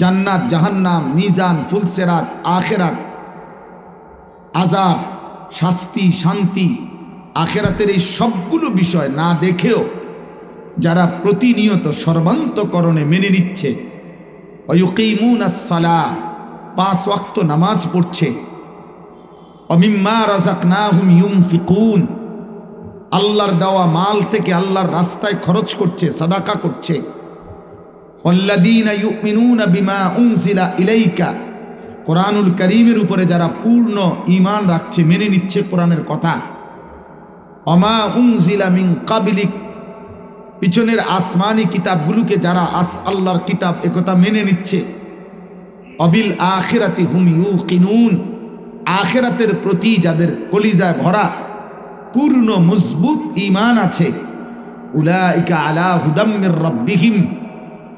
জান্নাত, জাহান্নাম, মিজান, ফুলসেরাত, আখেরাত, আযাব, শাস্তি, শান্তি, আখেরাতের এই সবগুলো বিষয় না দেখেও যারা প্রতিনিয়ত সর্বান্তকরণে মেনে নিচ্ছে, ওয়ায়ুকিমুনাস সালাহ, 5 ওয়াক্ত নামাজ পড়ছে, ওয়ামিম্মা রাযাকনাহুম ইউনফিকুন, আল্লাহর দেওয়া মাল থেকে আল্লাহর রাস্তায় খরচ করছে, সাদাকা করছে, ওয়াল্লাযীনা ইউমিনুনা বিমা উনজিলা ইলাইকা, কোরআনুল কারীমের উপরে যারা পূর্ণ ঈমান রাখছে, মেনে নিচ্ছে কোরআনের কথা, ওমা উনজিলা মিন ক্বাবলিক, পিছনের আসমানি কিতাবগুলোকে যারা আল্লাহর কিতাব একথা মেনে নিচ্ছে, অবিল আখিরাতি হুম ইউকিনুন, আখিরাতের প্রতি যাদের কলিজায় ভরা পূর্ণ মজবুত ঈমান আছে, উলাইকা আলা হুদাম মির রাব্বিহিম,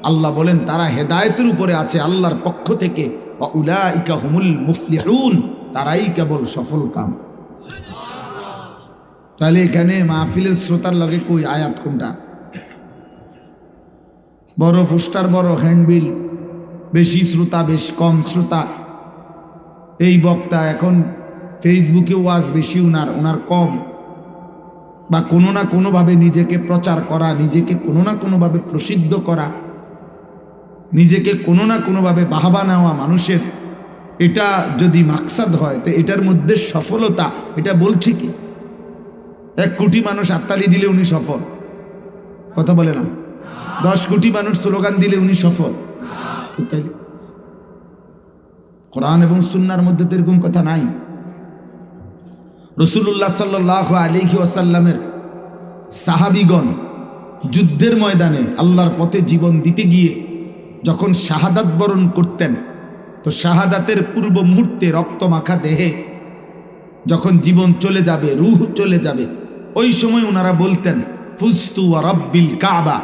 আল্লাহ বলেন তারা হেদায়েতের উপরে আছে আল্লাহর পক্ষ থেকে, ওয়া উলাইকা হুমুল মুফলিহুন, তারাই কেবল সফল কাম। তাহলে এখানে মাহফিলের শ্রোতার লগে কই আয়াত কোনটা? বড় পোস্টার, বড় হ্যান্ডবিল, বেশি শ্রোতা, বেশ কম শ্রোতা, এই বক্তা এখন ফেসবুকে ওয়াজ বেশি, ওনার কম, বা কোনো না কোনোভাবে নিজেকে প্রচার করা, নিজেকে কোনো না কোনোভাবে প্রসিদ্ধ করা, নিজেকে কোনো না কোনোভাবে বাহবা নেওয়া মানুষের, এটা যদি মাকসাদ হয় তো এটার মধ্যে সফলতা, এটা বলছে কি? 1 কোটি মানুষ হাততালি দিলে উনি সফল, কথা বলে না? 10 কোটি মানুষ স্লোগান দিলে উনি সফল? তো তাইলে কোরআন এবং সুন্নাহর মধ্যে তো এরকম কথা নাই। রাসূলুল্লাহ সাল্লাল্লাহু আলাইহি ওয়াসাল্লামের সাহাবীগণ যুদ্ধের ময়দানে আল্লাহর পথে জীবন দিতে গিয়ে যখন শাহাদাত বরণ করতেন, তো শাহাদাতের পূর্ব মুহূর্তে রক্তমাখা দেহে যখন জীবন চলে যাবে, রূহ চলে যাবে, ওই সময় ওনারা বলতেন ফুজতু ওয়া রাব্বিল কাবা।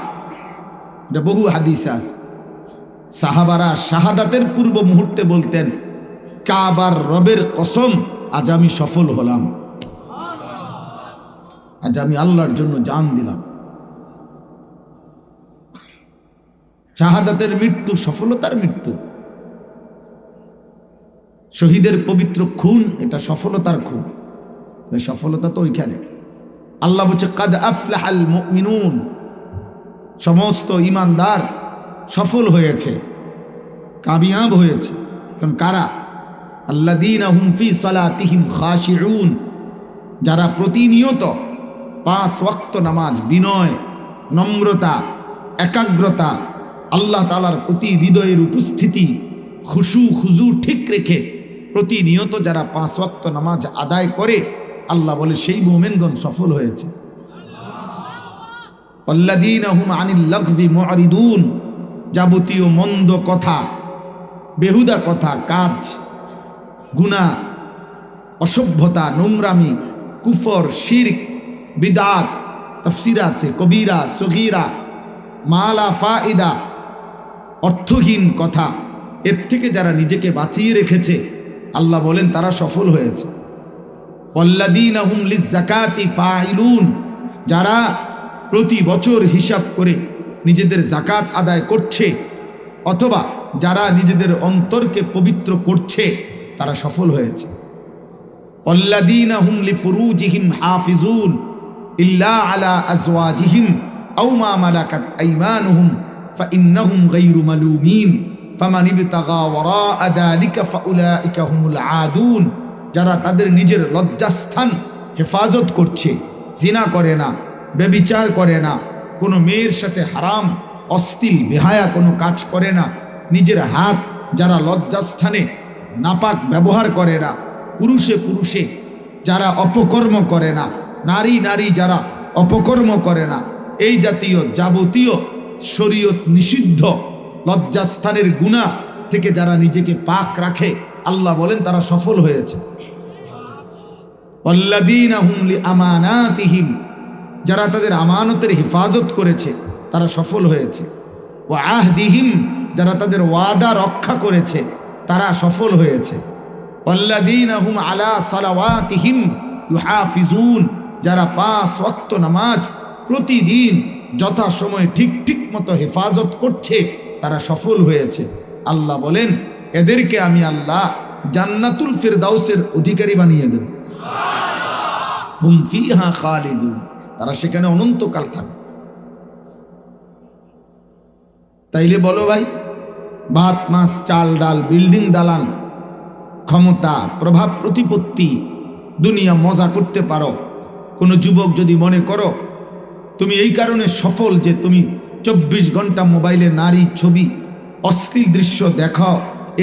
এটা বহু হাদিসে আছে। সাহাবারা শাহাদাতের পূর্ব মুহূর্তে বলতেন, কাবার রবের কসম, আজ আমি সফল হলাম, আজ আমি আল্লাহর জন্য জান দিলাম। শাহাদাতের মৃত্যু সফলতার মৃত্যু, শহীদের পবিত্র খুন, এটা সফলতার খুন। সফলতা তো ওইখানে। আল্লাহ বলছে কাদ আফলাহাল মুমিনুন, সমস্ত ঈমানদার সফল হয়েছে, কামিয়াব হয়েছে। কারণ কারা? আল্লাযীনা হুম ফি সালাতিহিম খাশিউন, যারা প্রতিনিয়ত 5 ওয়াক্ত নামাজ বিনয়, নম্রতা, একাগ্রতা, আল্লাহ তাআলার প্রতি হৃদয়ের উপস্থিতি, খুশু খুজু ঠিক রেখে প্রতিনিয়ত যারা 5 ওয়াক্ত নামাজ আদায় করে, আল্লাহ বলে সেই মুমিনগণ সফল হয়েছে। আল্লাযীনা হুম আনিল লাগবি মুআরিদুন, যাবতীয় মন্দ কথা, বেহুদা কথা, কাজ, গুনাহ, অসভ্যতা, নোংরামি, কুফর, শিরক, বিদআত, তাফসীর আছে কবিরা, সগীরা, মালা ফায়দা, অর্থহীন কথা, এর থেকে যারা নিজেকে বাঁচিয়ে রেখেছে, আল্লাহ বলেন তারা সফল হয়েছে। ওয়াল্লাযীনা হুম লিয-যাকাতি ফাইলুন, যারা প্রতি বছর হিসাব করে নিজেদের যাকাত আদায় করছে, অথবা যারা নিজেদের অন্তরকে পবিত্র করছে, তারা সফল হয়েছে। ওয়াল্লাযীনা হুম লিফুরুজিহিম হাফিজুন ইল্লা আলা আজওয়াজিহিম আও মা মালাকাত আইমানুহুম ফাইন্নাহুম গায়রু মালুমিন ফামান ইবতাগা ওয়ারাআ যালিকা ফাউলাইকা হুমুল আদুন, যারা তাদের নিজের লজ্জাস্থান হেফাজত করছে, জিনা করে না, ব্যভিচার করে না, কোনো মেয়ের সাথে হারাম অশ্লীল বেহায়া কোনো কাজ করে না, নিজের হাত যারা লজ্জাস্থানে নাপাক ব্যবহার করে না, পুরুষে পুরুষে যারা অপকর্ম করে না, নারী নারী যারা অপকর্ম করে না, এই জাতীয় যাবতীয় শরীয়ত নিষিদ্ধ লজ্জাস্থানের গুনাহ থেকে যারা নিজেকে পাক রাখে, আল্লাহ বলেন তারা সফল হয়েছে। ওয়াল্লাযীনা হুম লিআমানাতিহিম, যারা তাদের আমানতের হেফাজত করেছে, তারা সফল হয়েছে। ওয়া আহদিহিম, যারা তাদের ওয়াদা রক্ষা করেছে, তারা সফল হয়েছে। ওয়াল্লাযীনা হুম আলা সালাওয়াতিহিম ইউহাফিজুন, যারা 5 ওয়াক্ত নামাজ প্রতিদিন যথাসময়ে ঠিক ঠিক মতো হেফাজত করছে, তারা সফল হয়েছে। আল্লাহ বলেন এদেরকে আমি আল্লাহ জান্নাতুল ফিরদাউসের অধিকারী বানিয়ে দেব। হুম ফিহা খালিদুন, তারা সেখানে অনন্তকাল থাকবে। তাইলে বলো ভাই, ভাত মাছ চাল ডাল বিল্ডিং দালান ক্ষমতা প্রভাব প্রতিপত্তি দুনিয়া মজা করতে পারো, কোনো যুবক যদি মনে করো তুমি এই কারণে সফল যে তুমি 24 ঘন্টা মোবাইলে নারী ছবি অশ্লীল দৃশ্য দেখো,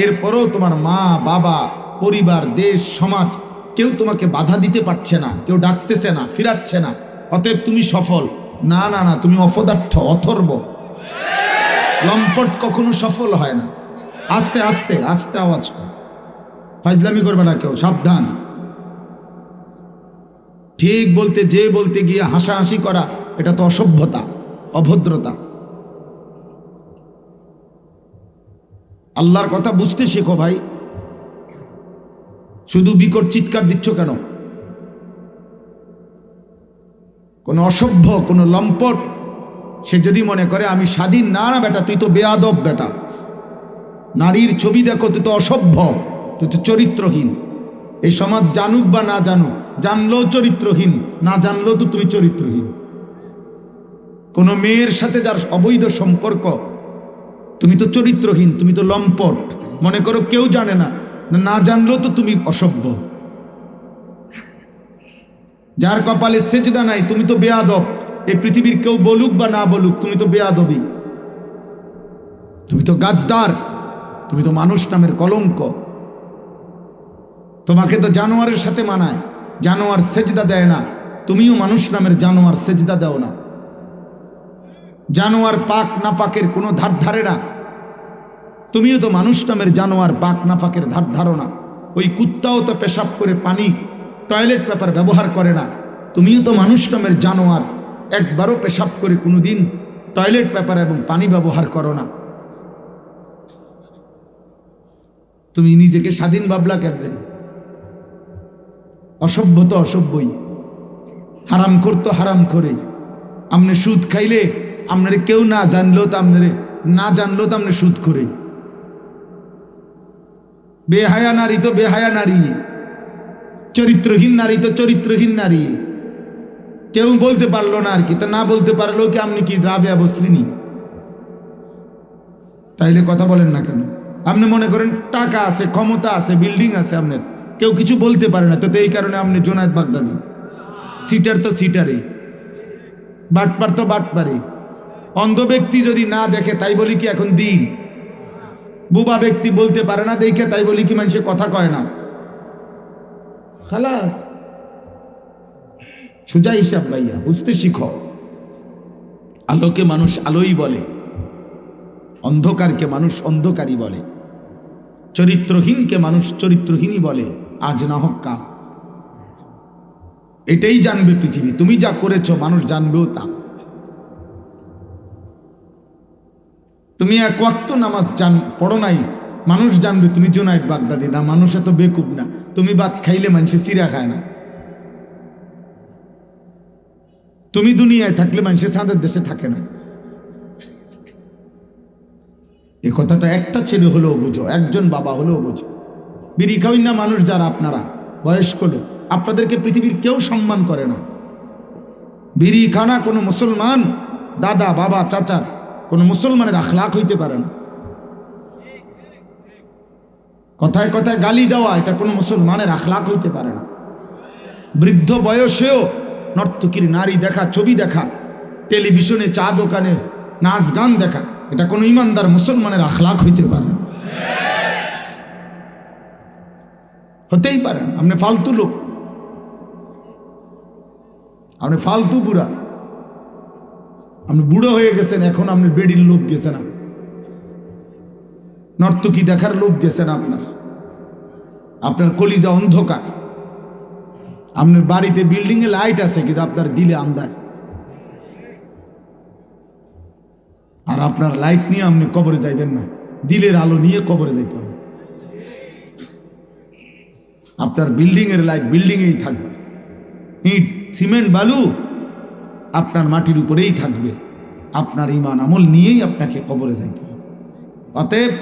এরপরও তোমার মা বাবা পরিবার দেশ সমাজ কেউ তোমাকে বাধা দিতে পারছে না, কেউ ডাকতেছে না ফিরাচ্ছে না, অতএব তুমি সফল। না না না, তুমি অপদার্থ অথর্ব। লম্পট কখনো সফল হয় না। আস্তে আস্তে আস্তে আওয়াজ কর, ফাজলামি করবে না কেউ, সাবধান। ঠিক বলতে যে বলতে গিয়ে হাসাহাসি করা, এটা তো অসভ্যতা অভদ্রতা। আল্লাহর কথা বুঝতে শেখো ভাই। শুধু বিকট চিৎকার দিচ্ছ কেন? কোন অসভ্য কোন লম্পট সে যদি মনে করে আমি স্বাধীন, না না বেটা, তুই তো বেয়াদব বেটা। নারীর ছবি দেখো, তুই তো অসভ্য, তুই তো চরিত্রহীন। এই সমাজ জানুক বা না জানুক, জানলেও চরিত্রহীন, না জানলেও তো তুমি চরিত্রহীন। কোন মেয়ের সাথে যার অবৈধ সম্পর্ক, তুমি তো চরিত্রহীন, তুমি তো লম্পট। মনে করো কেউ জানে না, না জানলেও তো তুমি অসভ্য। যার কপালে সেজদা নাই, তুমি তো বেয়াদব। এই পৃথিবীর কেউ বলুক বা না বলুক, তুমি তো বেয়াদবি, তুমি তো গাদ্দার, তুমি তো মানুষ নামের কলঙ্ক। তোমাকে তো জানোয়ারের সাথে মানায়, জানোয়ার সেজদা দেয় না, তুমিও মানুষ নামের জানোয়ার, সেজদা দাও না। জানোয়ার পাক না পাকের কোনো ধার ধারে না, তুমিও তো মানুষ নামের জানোয়ার, পাক না পাকের ধার ধারো না। ওই কুত্তাও তো পেশাব করে পানি টয়লেট পেপার ব্যবহার করে না, তুমিও তো মানুষ নামের জানোয়ার, একবারও পেশাব করে কোনোদিন টয়লেট পেপার এবং পানি ব্যবহার করো না। তুমি নিজেকে স্বাধীন ভাবলা কেমনে? অসভ্য তো অসভ্যই, হারাম করতো হারাম করে। আমনে সুদ খাইলে আপনারে কেউ না জানলেও তো আপনারে, না জানলেও তো আপনি সুদ করে। বেহায়া নারী তো বেহায়া নারী, চরিত্রহীন নারী তো চরিত্রহীন নারী। কেউ বলতে পারলো না আর কি, তা না বলতে পারলো কি আপনি কি রাবেয়া বসরিনী? তাইলে কথা বলেন না কেন? আপনি মনে করেন টাকা আছে, ক্ষমতা আছে, বিল্ডিং আছে, আপনার কেউ কিছু বলতে পারে না, তো এই কারণে আপনি জোনায়েদ বাগদাদি। সিটার তো সিটারে, বাটপার তো বাটপারে। অন্ধ ব্যক্তি যদি না দেখে তাই বলি কি এখন দিন? বুবা ব্যক্তি বলতে পারে না দেখে তাই বলি কি মানুষে কথা কয় না? খালাস, সোজা হিসাব ভাইয়া, বুঝতে শিখো। আলোকে মানুষ আলোই বলে, অন্ধকারকে মানুষ অন্ধকারই বলে, চরিত্রহীনকে মানুষ চরিত্রহীনই বলে, আজ না হোক কাল। এটাই জানবে পৃথিবী, তুমি যা করেছো মানুষ জানবেও তা। তুমি এক ওয়াক্ত নামাজ পড়ো নাই, মানুষ জানবে তুমি জুনায়েদ বাগদাদি না। মানুষ এত বেকুব না, তুমি ভাত খাইলে মানুষে চিরা খায় না। তুমি দুনিয়ায় থাকলে মানুষের চাঁদের দেশে থাকে না। এই কথাটা একটা ছেলে হলেও বুঝো, একজন বাবা হলেও বুঝো। বিড়ি খাওয়াই না মানুষ যারা আপনারা বয়স্ক লোক, আপনাদেরকে পৃথিবীর কেউ সম্মান করে না। বিড়ি খানা কোনো মুসলমান দাদা বাবা চাচার, কোনো মুসলমানের আখলাক হইতে পারে না। কথায় কথায় গালি দেওয়া, এটা কোনো মুসলমানের আখলাক হইতে পারে না। বৃদ্ধ বয়সেও নর্তকীর নারী দেখা, ছবি দেখা, টেলিভিশনে চা দোকানে নাচ গান দেখা, এটা কোনো ইমানদার মুসলমানের আখলাক হইতে পারে না, হতেই পারে না। আপনি ফালতু লোক, আপনি ফালতু বুড়া, আপনি বুড়ো হয়ে গেছেন, এখন আপনি বেডির লোভ গেছে না, নর্তকী দেখার লোভ গেছে না আপনার। আপনার কলিজা অন্ধকার, আপনার বাড়িতে বিল্ডিং এ লাইট আছে কিন্তু আপনার দিলে আন্ধার। আর আপনার লাইট নিয়ে আপনি কবরে যাইবেন না, দিলের আলো নিয়ে কবরে যাইতে হবে। আপনার বিল্ডিং এর লাইট বিল্ডিং এই থাকবে, ইট সিমেন্ট বালু আপনার মাটির উপরেই থাকবে। আপনার ঈমান আমল নিয়েই আপনাকে কবরে যাইতে হবে। অতএব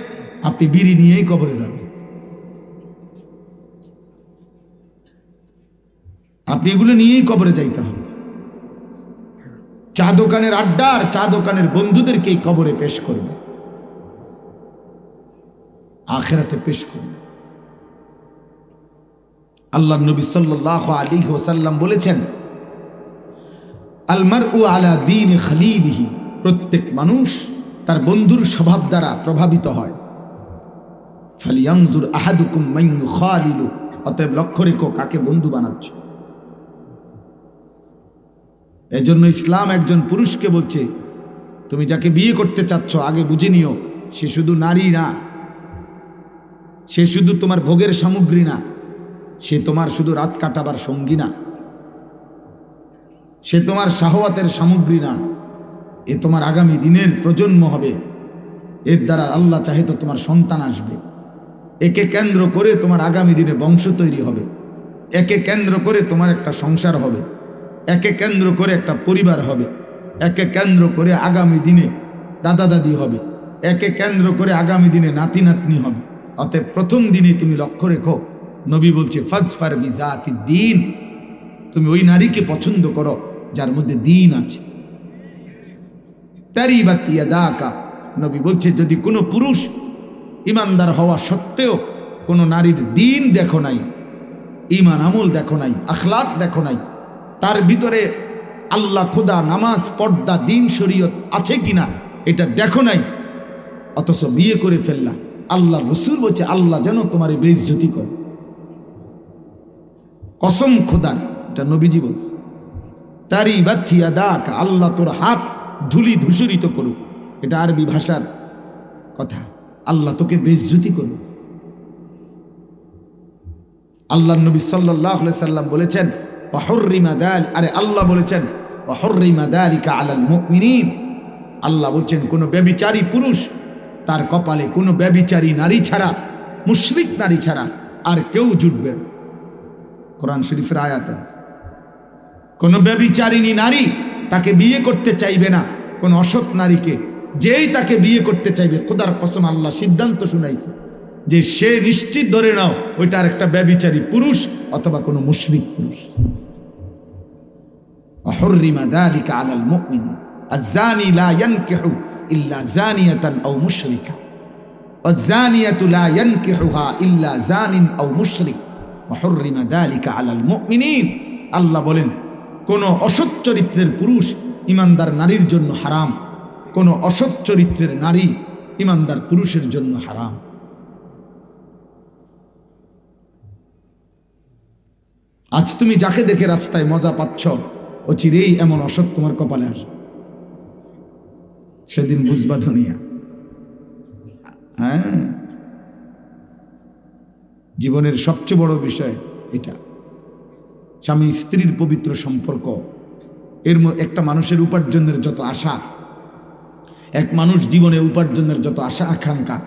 আপনি বিড়ি নিয়েই কবরে যাবেন। আপনি এগুলো নিয়েই কবরে যাইতে হবে। চা দোকানের আড্ডা আর চা দোকানের বন্ধুদেরকেই কবরে পেশ করবে, আখিরাতে পেশ করবে। আল্লাহ নবী সাল্লাল্লাহু আলাইহি ওয়াসাল্লাম বলেছেন, আল মারউ আলা দীন খলিলিহি, প্রত্যেক মানুষ তার বন্ধুর স্বভাব দ্বারা প্রভাবিত হয়। ফালিয়ানজুর আহাদুকুম মান ইউখালিলু, অতএব লক্ষ্য রেখো কাকে বন্ধু বানাচ্ছ। এজন্য ইসলাম একজন পুরুষকে বলছে, তুমি যাকে বিয়ে করতে চাচ্ছ আগে বুঝে নিও সে শুধু নারী না, সে শুধু তোমার ভোগের সামগ্রী না, সে তোমার শুধু রাত কাটাবার সঙ্গী না, সে তোমার শাহওয়াতের সামগ্রী না, এ তোমার আগামী দিনের প্রজন্ম হবে। এর দ্বারা আল্লাহ চাহে তো তোমার সন্তান আসবে। একে কেন্দ্র করে তোমার আগামী দিনে বংশ তৈরি হবে, একে কেন্দ্র করে তোমার একটা সংসার হবে, একে কেন্দ্র করে একটা পরিবার হবে, একে কেন্দ্র করে আগামী দিনে দাদা দাদি হবে, একে কেন্দ্র করে আগামী দিনে নাতি নাতনি হবে। অতএব প্রথম দিনে তুমি লক্ষ্য রেখো, নবী বলছে ফাজফার বিজাতি দ্বীন, তুমি ওই নারীকে পছন্দ করো যার মধ্যে দ্বীন আছে। তারিবাত ইয়াদাকা, নবী বলছে যদি কোনো পুরুষ ইমানদার হওয়া সত্ত্বেও কোনো নারীর দ্বীন দেখো নাই, ঈমান আমল দেখো নাই, আখলাক দেখো নাই, তার ভিতরে আল্লাহ খোদা নামাজ পর্দা দ্বীন শরীয়ত আছে কিনা এটা দেখো নাই, অথচ বিয়ে করে ফেললা, আল্লাহ রাসূল বলছে আল্লাহ যেন তোমার বেইজ্জতি করে। কসম খোদার, এটা নবীজি বলছে। তারিবাত ইয়াদাকা, আল্লাহ তোর হাত ধুলি ধূসরিত করুক, এটা আরবি ভাষার কথা। আল্লাহ তোকে বেইজ্জতি করুক। আল্লাহ নবী সাল্লাল্লাহু আলাইহি সাল্লাম বলেছেন ওয়াহুররিমা দাল, আরে আল্লাহ বলেছেন ওয়াহুররিমা দালিকা আলাল মুমিনিন, আল্লাহ বলছেন কোন ব্যভিচারী পুরুষ তার কপালে কোন ব্যভিচারী নারী ছাড়া, মুশরিক নারী ছাড়া আর কেউ জুটবে না। কোরআন শরীফের আয়াত আছে, কোন ব্যভিচারিণী নারী তাকে বিয়ে করতে চাইবে না, কোন অসৎ নারীকে যেই তাকে বিয়ে করতে চাইবে, খোদার কসম আল্লাহ সিদ্ধান্ত শুনাইছে যে সে নিশ্চিত ধরে নাও ওইটা আর একটা ব্যভিচারী পুরুষ অথবা কোনো মুশরিক পুরুষ। ওয়াহুররিমা যালিকা আলাল মুমিন, আয-যানি লা ইয়ানকিহু ইল্লা যানিয়াতান আও মুশরিকা ওয়ায-যানিয়াতু লা ইয়ানকিহুহা ইল্লা যানিন আও মুশরিক ওয়াহুররিমা যালিকা আলাল মুমিনিন। আল্লাহ বলেন কোন অসৎ চরিত্রের পুরুষ ইমানদার নারীর জন্য হারাম, কোন অসৎ চরিত্রের নারী ইমানদার পুরুষের জন্য হারাম। আজ তুমি যাকে দেখে রাস্তায় মজা পাচ্ছ, ও চিরেই এমন অসৎ তোমার কপালে আসবে, সেদিন বুঝবা দুনিয়া। হ্যাঁ, জীবনের সবচেয়ে বড় বিষয় এটা, স্বামী স্ত্রীর পবিত্র সম্পর্ক। এর একটা মানুষের উপার্জনের যত আশা, এক মানুষ জীবনে উপার্জনের যত আশা আকাঙ্ক্ষা,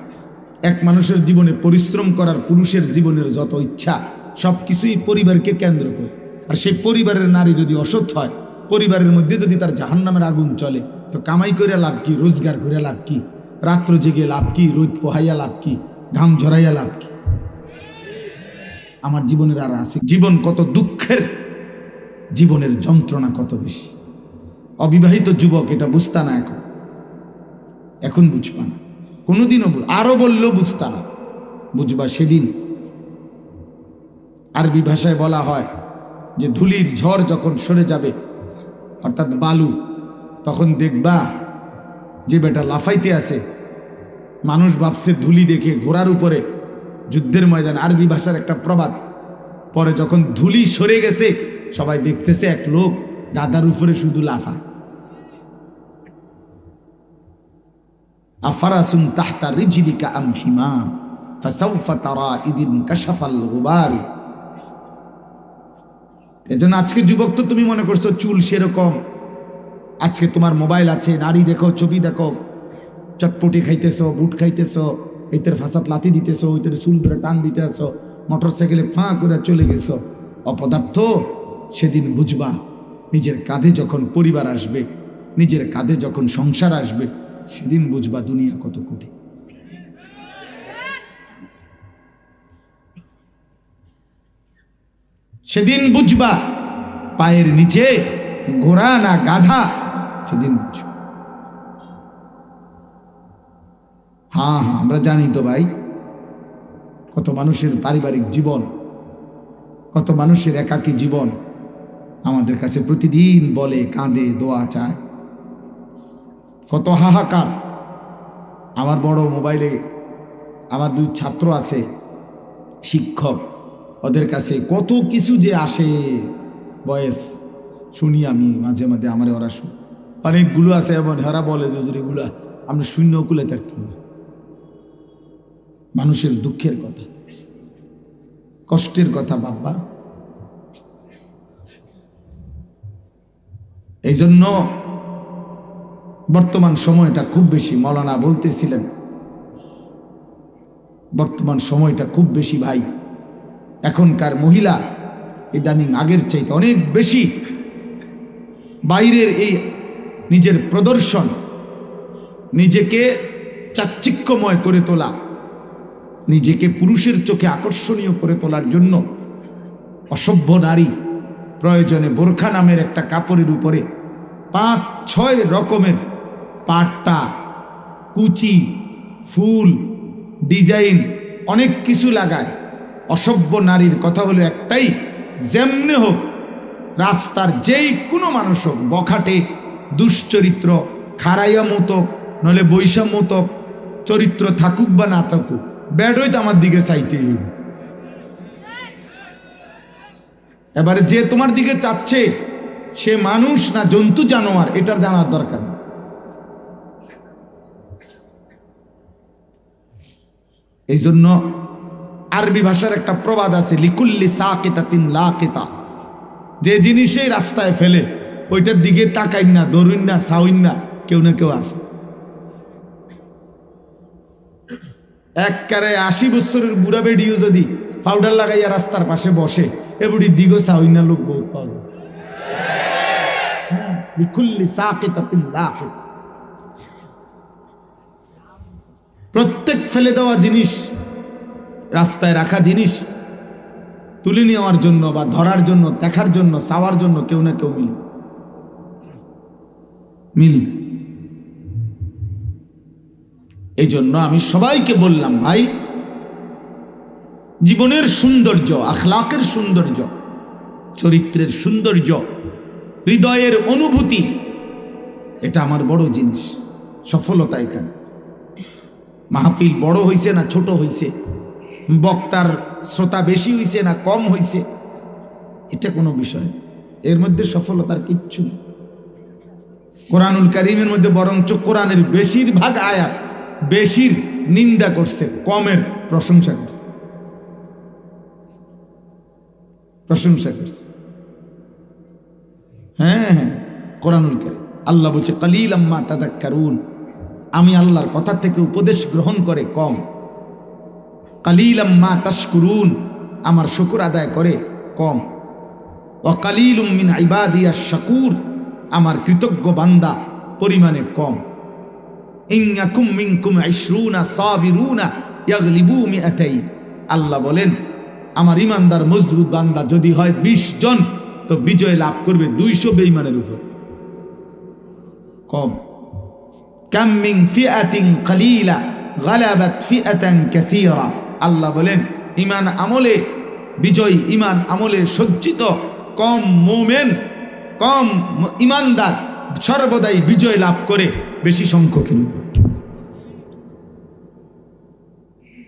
এক মানুষের জীবনে পরিশ্রম করার পুরুষের জীবনের যত ইচ্ছা, সবকিছুই পরিবারকে কেন্দ্র করে। আর সেই পরিবারের নারী যদি অসৎ হয়, পরিবারের মধ্যে যদি তার জাহান্নামের আগুন চলে, তো কামাই করে লাভ কি, রোজগার করে লাভ কি, রাত্র জেগে লাভ কি, রোদ পোহাইয়া লাভ কি, ঘাম ঝরাইয়া লাভ কি? আমার জীবনের আর আছে, জীবন কত দুঃখের, জীবনের যন্ত্রণা কত বেশি। অবিবাহিত যুবক এটা বুঝতা না, এখন বুঝবা না, কোনোদিনও আরো বললেও বুঝতা না, বুঝবা সেদিন। আরবি ভাষায় বলা হয় যে ধুলির ঝড় যখন সরে যাবে, অর্থাৎ বালু, তখন দেখবা যে বেটা লাফাইতে আছে, মানুষ ভাবছে ধুলি দেখে ঘোড়ার উপরে যুদ্ধের ময়দান, আরবি ভাষার একটা প্রবাদ। পরে যখন ধুলি সরে গেছে, সবাই দেখতেছে এক লোক গাদার উপরে শুধু লাফায়। আফারাসুন তাহতা রিজলিকা আম হিমাম ফাসাউফা তারা ইদিন কাশাফাল গুবার। এজন্য আজকে যুবক তো তুমি মনে করছো চুল সেরকম, আজকে তোমার মোবাইল আছে, নারী দেখো, ছবি দেখো, চটপটি খাইতেছো, বুট খাইতেছো, এইতের ফাঁসাত লাথি দিতেছো, ওইতের চুল ধরে টান দিতে আসো, মোটর সাইকেলে ফাঁ করে চলে গেছো। অপদার্থ, সেদিন বুঝবা নিজের কাঁধে যখন পরিবার আসবে, নিজের কাঁধে যখন সংসার আসবে, সেদিন বুঝবা দুনিয়া কত কঠিন। সেদিন বুঝবা পায়ের নিচে ঘোড়া না গাধা, সেদিন বুঝবা। হ্যাঁ হ্যাঁ, আমরা জানি তো ভাই, কত মানুষের পারিবারিক জীবন, কত মানুষের একাকী জীবন আমাদের কাছে প্রতিদিন বলে, কাঁদে, দোয়া চায়, কত হাহাকার। আমার বড় মোবাইলে আমার 2 ছাত্র আছে, শিক্ষক, ওদের কাছে কত কিছু যে আসে, বয়স শুনি আমি মাঝে মাঝে, আমার ওরা অনেকগুলো আছে এমন, হেরা বলে যে এগুলা আমরা শূন্য কুলে থাকতাম না। মানুষের দুঃখের কথা, কষ্টের কথা বাবা। এই জন্য বর্তমান সময়টা খুব বেশি, মৌলানা বলতেছিলেন, বর্তমান সময়টা খুব বেশি ভাই। এখনকার মহিলা ইদানিং আগের চাইতে অনেক বেশি বাইরের এই নিজের প্রদর্শন, নিজেকে চাকচিক্যময় করে তোলা, নিজেকে পুরুষের চোখে আকর্ষণীয় করে তোলার জন্য অসভ্য নারী প্রয়োজনে বোরখা নামের একটা কাপড়ের উপরে 5-6 রকমের পাট্টা, কুচি, ফুল, ডিজাইন অনেক কিছু লাগায়। অসভ্য নারীর কথা হলো একটাই, যেমনে হোক রাস্তার যেই কোনো মানুষ হোক, বখাটে, দুশ্চরিত্র, খারাইয়া মতক, নলে বৈশা মতক চরিত্র থাকুক বা না থাকুক, ব্যাডই তো আমার দিকে চাইতেই হইব। এবারে যে তোমার দিকে চাচ্ছে সে মানুষ না জন্তু জানোয়ার, এটার জানার দরকার নেই। এই জন্য আরবি ভাষার একটা প্রবাদ আছে, লিকুল্লি সাকিতাতিন লাকিতা, যে জিনিসই রাস্তায় ফেলে ওইটার দিকে তাকাইন না, দৌড়ুন না, সাউইন না, কেউ না কেউ আছে। একবারে 80 বছরের বুড়া বেডিও যদি পাউডার লাগাইয়া রাস্তার পাশে বসে, এ বুড়ির দিকেও সাউইন না লোক বহুত পাওয়া যায়। লিকুল্লি সাকিতাতিন লাকিতা, প্রত্যেক ফেলে দেওয়া জিনিস, রাস্তায় রাখা জিনিস তুলে নেওয়ার জন্য বা ধরার জন্য, দেখার জন্য, চাওয়ার জন্য কেউ না কেউ মিলবে। এই জন্য আমি সবাইকে বললাম, ভাই, জীবনের সৌন্দর্য, আখলাকের সৌন্দর্য, চরিত্রের সৌন্দর্য, হৃদয়ের অনুভূতি, এটা আমার বড় জিনিস। সফলতা এখানে মাহফিল বড় হইছে না ছোট হইছে, বক্তার শ্রোতা বেশি হইছে না কম হইছে, এটা কোনো বিষয়, এর মধ্যে সফলতার কিচ্ছু নেই। কোরআনুল কারীমের মধ্যে বরঞ্চ কোরআনের বেশিরভাগ আয়াত বেশির নিন্দা করছে, কমের প্রশংসা করছে, প্রশংসা করছে। হ্যাঁ হ্যাঁ, কোরআনুল কারীম আল্লাহ বলছে, কালিলাম মা তাযাক্কারুন, আমি আল্লাহর কথা থেকে উপদেশ গ্রহণ করে কম। কালিলাম মা তাশকুরুন, আমার শুকর আদায় করে কম। ওয়া কালিলুম মিন ইবাদিয়াশ শাকুর, আমার কৃতজ্ঞ বান্দা পরিমাণে কম। ইন্নাকুম মিনকুম 20 সাবিরুনা ইয়াগলিবু মিআতাই, আল্লাহ বলেন আমার ইমানদার মজবুত বান্দা যদি হয় 20 জন, তো বিজয় লাভ করবে 200 বেঈমানের উপর। কম। কাম মিন ফিআতিন কালিলা গালাবাত ফিআতান কাসীরা, আল্লাহ বলেন ঈমান আমলে বিজয়, ঈমান আমলে সজ্জিত কম মুমিন, কম ঈমানদার সর্বদাই বিজয় লাভ করে বেশি সংখ্যকের উপর।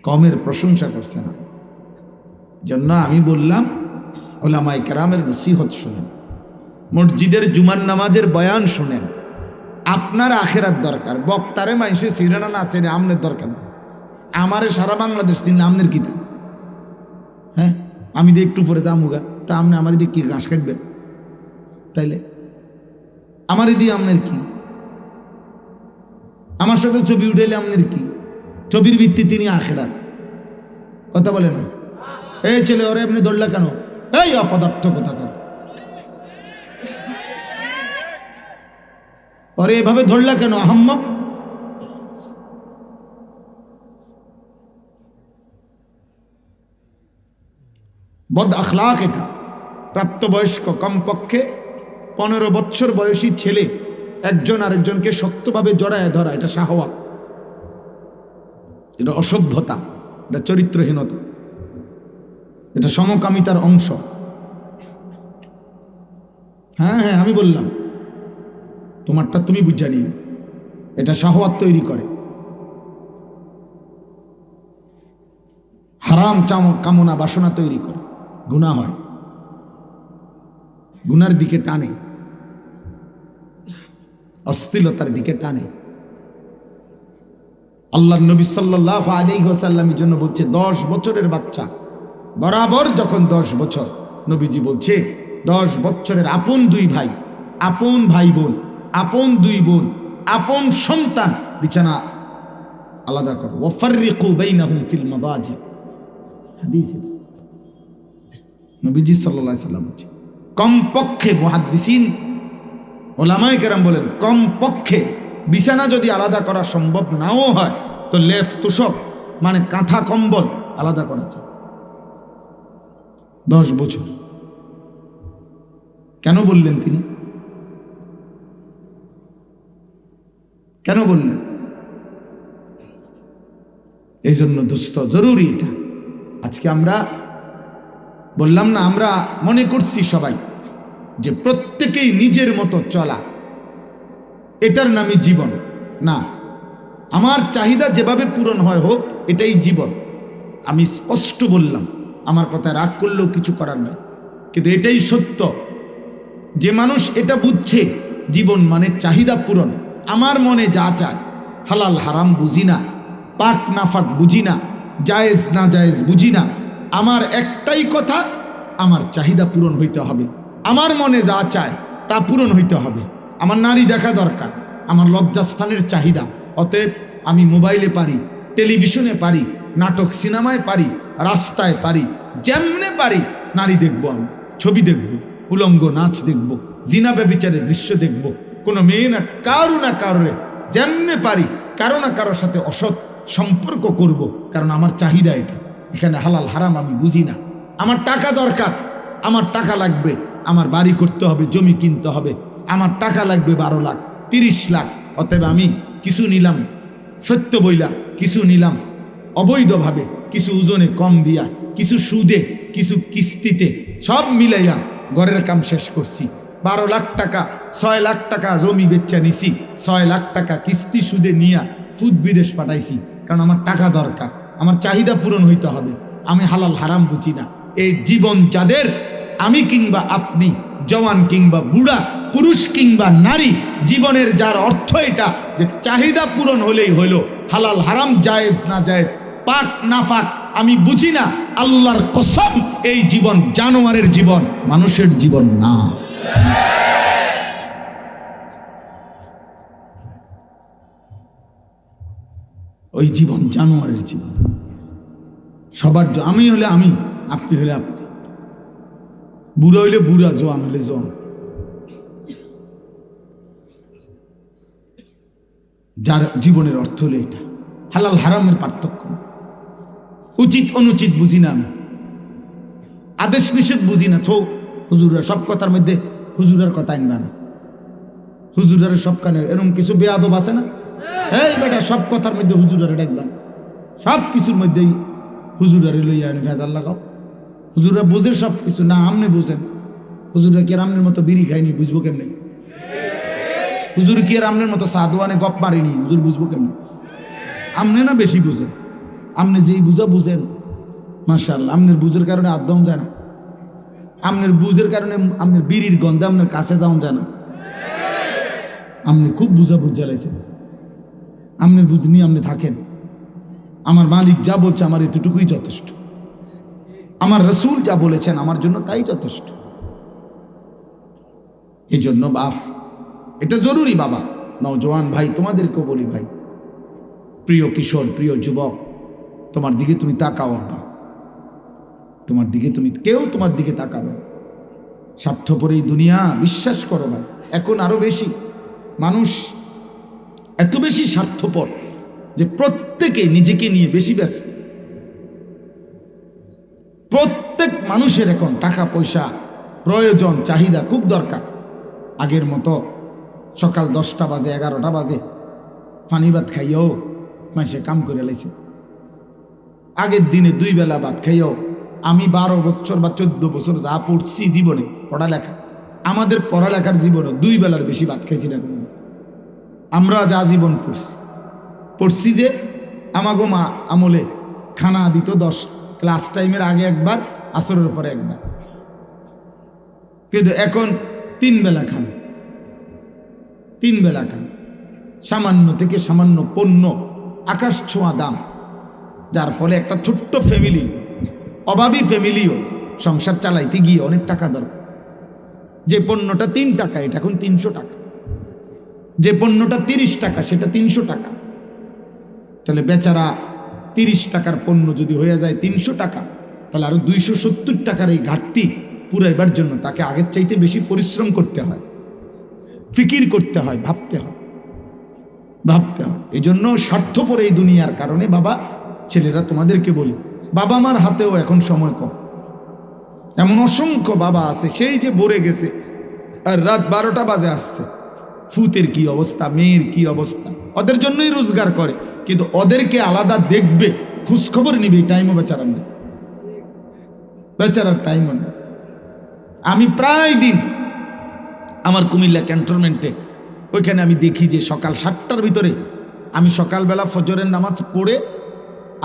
কমের প্রশংসা করছে না। জন্য আমি বললাম, ওলামায়ে কেরামের নসিহত শুনেন, মসজিদের জুমার নামাজের বয়ান শুনেন। আপনার আখেরাত দরকার, বক্তারে মানুষে সিরানা না চেনে আমনের দরকার না। আমারে সারা বাংলাদেশ চিনলে আমনের কি তা? হ্যাঁ, আমি দিয়ে একটু পরে যামুগা, তা আপনি আমার দিয়ে কি ঘাস কাটবেন? তাইলে আমার দিয়ে আমনের কি? আমার সাথে ছবি উঠাইলে আমনের কি? ছবির ভিত্তি তিনি আখেরাত। কথা বলে না? এই ছেলে, ওরে আপনি ধরলা কেন? এই অপদার্থ কোথাকার, ওরে এভাবে ধরলা কেন আহাম্মক? বদ আখলাক এটা। প্রাপ্তবয়স্ক কমপক্ষে 15 বছর বয়সী ছেলে একজন আরেকজনকে শক্তভাবে জড়ায় ধরা, এটা শাহওয়াত, এটা অসভ্যতা, এটা চরিত্রহীনতা, এটা সমকামিতার অংশ। হ্যাঁ, আমি বললাম তোমারটা তুমি বুঝা নিও, এটা শাহওয়াত তৈরি করে, হারাম কামনা বাসনা তৈরি করে, গুনাহ হয়, গুনার দিকে টানে, অশ্লীলতার দিকে টানে। আল্লাহর নবী সাল্লাল্লাহু আলাইহি ওয়াসাল্লামের জন্য বলছে 10 বছরের বাচ্চা বরাবর যখন 10 বছর, নবীজি বলছে 10 বছরের আপন 2 ভাই, আপন ভাই বোন, আপন 2 বোন, আপন সন্তান বিছানা আলাদা করো, ওয়াফাররিকু বাইনাহুম ফিল মাদাজি, হাদিস নবীজি সাল্লাল্লাহু আলাইহি ওয়াসাল্লাম বলছে। কমপক্ষে মুহাদ্দিসিন ওলামায়ে কেরাম বলেন কমপক্ষে বিছানা যদি আলাদা করা সম্ভব নাও হয় তো লেফ তোষক মানে কাঁথা কম্বল আলাদা করা যায়। 10 বছর কেন বললেন তিনি? কেন বললেন? এই জন্য দোস্ত জরুরি এটা। আজকে আমরা বললাম না, আমরা মনে করছি সবাই যে প্রত্যেকেই নিজের মতো চলা, এটার নামই জীবন। না, আমার চাহিদা যেভাবে পূরণ হয় হোক, এটাই জীবন। আমি স্পষ্ট বললাম, আমার কথা রাগ করলেও কিছু করার নাই, কিন্তু এটাই সত্য যে মানুষ এটা বুঝছে জীবন মানে চাহিদা পূরণ। আমার মনে যা চায়, হালাল হারাম বুঝি না, পাক নাফাক বুঝি না, জায়েজ না জায়েজ বুঝি না, আমার একটাই কথা, আমার চাহিদা পূরণ হইতে হবে। আমার মনে যা চায় তা পূরণ হইতে হবে। আমার নারী দেখা দরকার, আমার লজ্জাস্থানের চাহিদা, অতএব আমি মোবাইলে পারি, টেলিভিশনে পারি, নাটক সিনেমায় পারি, রাস্তায় পারি, যেমনে পারি নারী দেখবো, আমি ছবি দেখবো, উলঙ্গ নাচ দেখবো, জিনা ব্যভিচারের দৃশ্য দেখবো, কোনো মেয়ে না কারোরে যেমনে পারি কারো না কারোর সাথে অসৎ সম্পর্ক করব, কারণ আমার চাহিদা এটা। এখানে হালাল হারাম আমি বুঝি না। আমার টাকা দরকার, আমার টাকা লাগবে, আমার বাড়ি করতে হবে, জমি কিনতে হবে, আমার টাকা লাগবে 12 লাখ 30 লাখ। অতএব আমি কিছু নিলাম সত্য বইলা, কিছু নিলাম অবৈধভাবে, কিছু ওজনে কম দিয়া, কিছু সুদে, কিছু কিস্তিতে, সব মিলাইয়া ঘরের কাম শেষ করছি। 12 লাখ টাকা 6 লাখ টাকা জমি বেচা নিছি, 6 লাখ টাকা কিস্তি সুদে নিয়া ফুদ বিদেশ পাঠাইছি, কারণ আমার টাকা দরকার, আমার চাহিদা পূরণ হইতে হবে। আমি হালাল হারাম বুঝি না। এই জীবন যাদের, আমি কিংবা আপনি, জওয়ান কিংবা বুড়া, পুরুষ কিংবা নারী, জীবনের যার অর্থ এটা যে চাহিদা পূরণ হলেই হইল, হালাল হারাম জায়েজ না জায়েজ, পাক নাফাক আমি বুঝি না, আল্লাহর কসম এই জীবন জানোয়ারের জীবন, মানুষের জীবন না। ওই জীবন জানোয়ারের জীবন। সবার আমি হলে আমি, আপনি হলে আপনি, বুড়া হইলে বুড়া, জোয়ান হলে জোয়ান। যার জীবনের অর্থ হলে এটা। হালাল হারামের পার্থক্য, উচিত অনুচিত বুঝি না আমি, আদেশ নিষেধ বুঝি না। তো হুজুরা সব কথার মধ্যে হুজুরের কথা আনবে না, হুজুরের সব কানে এরকম কিছু বেয়াদব আছে না, এই বেটা সব কথার মধ্যে হুজুরের ডাকবেন, সব কিছুর মধ্যেই হুজুরের লইয়া ভেজাল লাগাও। হুজুরা বুঝে সব কিছু না, আমনে বুঝেন। হুজুরা কি আমনের মতো বিড়ি খাইনি, বুঝবো কেমনে? হুজুর কি আমনের মতো সাদওয়ানে গপ মারিনি, হুজুর বুঝবো কেমনে? আমনে না বেশি বুঝেন, আমনে যেই বুঝা বুঝেন মাশাআল্লাহ, আমনের বুঝের কারণে আদম যায় না, আমনের বুঝের কারণে আমনের বিড়ির গন্ধে আপনার কাছে যাওয়া যায় না। আপনি খুব বুঝা বুঝ জ্বালাইছেন, আমনের বুঝ নিয়ে আপনি থাকেন। আমার মালিক যা বলছে আমার এতটুকুই যথেষ্ট, আমার রসুল যা বলেছেন আমার জন্য তাই যথেষ্ট। এই জন্য বাপ এটা জরুরি। বাবা নওজোয়ান ভাই, তোমাদেরকেও বলি ভাই, প্রিয় কিশোর, প্রিয় যুবক, তোমার দিকে তুমি তাকাও না, তোমার দিকে তুমি কেউ তোমার দিকে তাকাবে। স্বার্থপর এই দুনিয়া, বিশ্বাস করো ভাই, এখন আরো বেশি মানুষ এত বেশি স্বার্থপর যে প্রত্যেকে নিজেকে নিয়ে বেশি ব্যস্ত। প্রত্যেক মানুষের এখন টাকা পয়সা, প্রয়োজন, চাহিদা খুব দরকার। আগের মতো সকাল 10টা বাজে 11টা বাজে পানি ভাত খাইও মানুষে কাম করে লাইছে। আগের দিনে 2 বেলা ভাত খাইও, আমি 12 বছর বা 14 বছর যা পড়ছি জীবনে পড়ালেখা, আমাদের পড়ালেখার জীবনে 2 বেলার বেশি ভাত খাইছি না। আমরা যা জীবন পড়ছি যে আমাগো মা আমলে খানা দিত 10 ক্লাস টাইমের আগে একবার, আসরের পরে একবার, কিন্তু এখন 3 বেলা খান, 3 বেলা খান। সামান্য থেকে সামান্য পণ্য আকাশ ছোঁয়া দাম, যার ফলে একটা ছোট্ট ফ্যামিলি, অভাবী ফ্যামিলিও সংসার চালাইতে গিয়ে অনেক টাকা দরকার। যে পণ্যটা 3 টাকা এটা এখন 300 টাকা, যে পণ্যটা 30 টাকা সেটা 300 টাকা। তাহলে বেচারা 30 টাকার পণ্য যদি হয়ে যায় 300 টাকা, তাহলে আরো 270 টাকার এই ঘাটতি পুরাইবার জন্য তাকে আগের চাইতে বেশি পরিশ্রম করতে হয়, ফিকির করতে হয়, ভাবতে হয়। এই জন্য স্বার্থপর এই দুনিয়ার কারণে বাবা, ছেলেরা তোমাদেরকে বলি, বাবা মার হাতেও এখন সময় কম। এমন অসংখ্য বাবা আছে সেই যে ভরে গেছে আর রাত 12টা বাজে আসছে, ফুতের কি অবস্থা, মেয়ের কি অবস্থা, ওদের জন্যই রোজগার করে, কিন্তু ওদেরকে আলাদা দেখবে, খোঁজ খবর নিবে, টাইমও বেচারার নেই, বেচারার টাইমও নেই। আমি প্রায় দিন আমার কুমিল্লা ক্যান্টনমেন্টে ওইখানে আমি দেখি যে সকাল 7টার ভিতরে আমি সকালবেলা ফজরের নামাজ পড়ে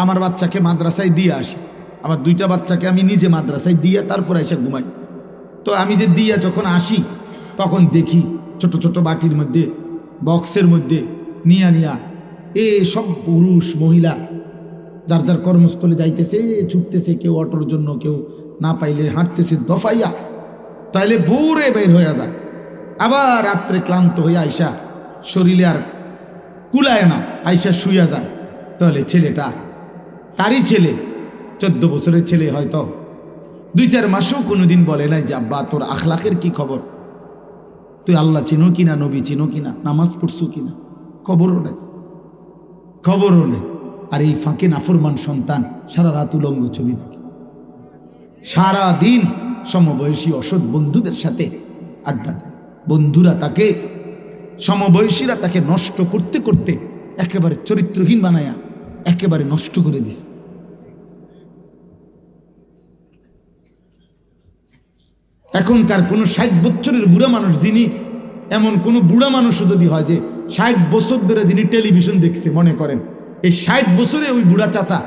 আমার বাচ্চাকে মাদ্রাসায় দিয়ে আসি, আমার 2টা বাচ্চাকে আমি নিজে মাদ্রাসায় দিয়ে তারপর এসে ঘুমাই। তো আমি যে দিয়ে যখন আসি তখন দেখি ছোট ছোট বাটির মধ্যে, বক্সের মধ্যে নিয়া সব পুরুষ মহিলা যার যার কর্মস্থলে যাইতেছে, ছুটতেছে, কেউ অটোর জন্য, কেউ না পাইলে হাঁটতেছে দফাইয়া, তাইলে ভোরে বের হয়ে যায়। আবার রাত্রে ক্লান্ত হয়ে আইসা শরীরে আর কুলায় না, আইসা শুইয়া যায়। তাহলে ছেলেটা, তারই ছেলে, 14 বছরের ছেলে, হয়তো 2-4 মাসেও কোনোদিন বলে নাই যে আব্বা তোর আখলাকের কি খবর, তুই আল্লাহ চিনো কিনা, নবী চিনো কিনা, নামাজ পড়ছো কিনা, খবরও নেই। আর এই ফাঁকে নাফরমান সন্তান সারা রাত উলঙ্গ ছবি দেখে, সারা দিন সমবয়সী অসৎ বন্ধুদের সাথে আড্ডা দেয়। বন্ধুরা তাকে, সমবয়সীরা তাকে নষ্ট করতে করতে একেবারে চরিত্রহীন বানায়া একেবারে নষ্ট করে দিছে। এখনকার কোন 60 বছরের বুড়া মানুষ, যিনি, এমন কোন বুড়া মানুষও যদি হয় যে 60 বছর ধরে যিনি টেলিভিশন দেখছে, মনে করেন এই 60 বছরে ওই বুড়া চাচা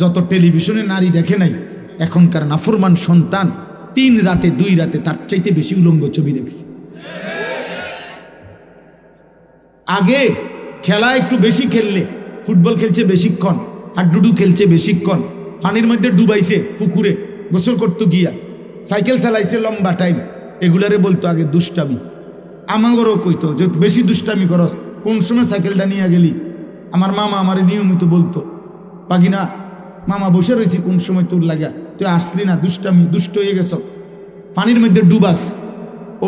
যত টেলিভিশনে নারী দেখে নাই, এখনকার নাফরমান সন্তান 3 রাতে 2 রাতে তার চাইতে বেশি উলঙ্গ ছবি দেখছে। আগে খেলা একটু বেশি খেললে, ফুটবল খেলছে বেশিক্ষণ, হাডুডু খেলছে বেশিক্ষণ, পানির মধ্যে ডুবাইছে, পুকুরে গোসল করতে গিয়া, সাইকেল চালাইছে লম্বা টাইম, এগুলারে বলতো আগে দুষ্টামি। আমাগরও কইতো যে বেশি দুষ্টামি করস, কোন সময় সাইকেলটা নিয়ে গেলি। আমার মামা আমারে নিয়মিত বলতো, পাগিনা মামা বসে রয়েছি, কোন সময় তোর লাগা, তুই আসলি না, দুষ্টামি, দুষ্ট হয়ে গেছ, পানির মধ্যে ডুবাস।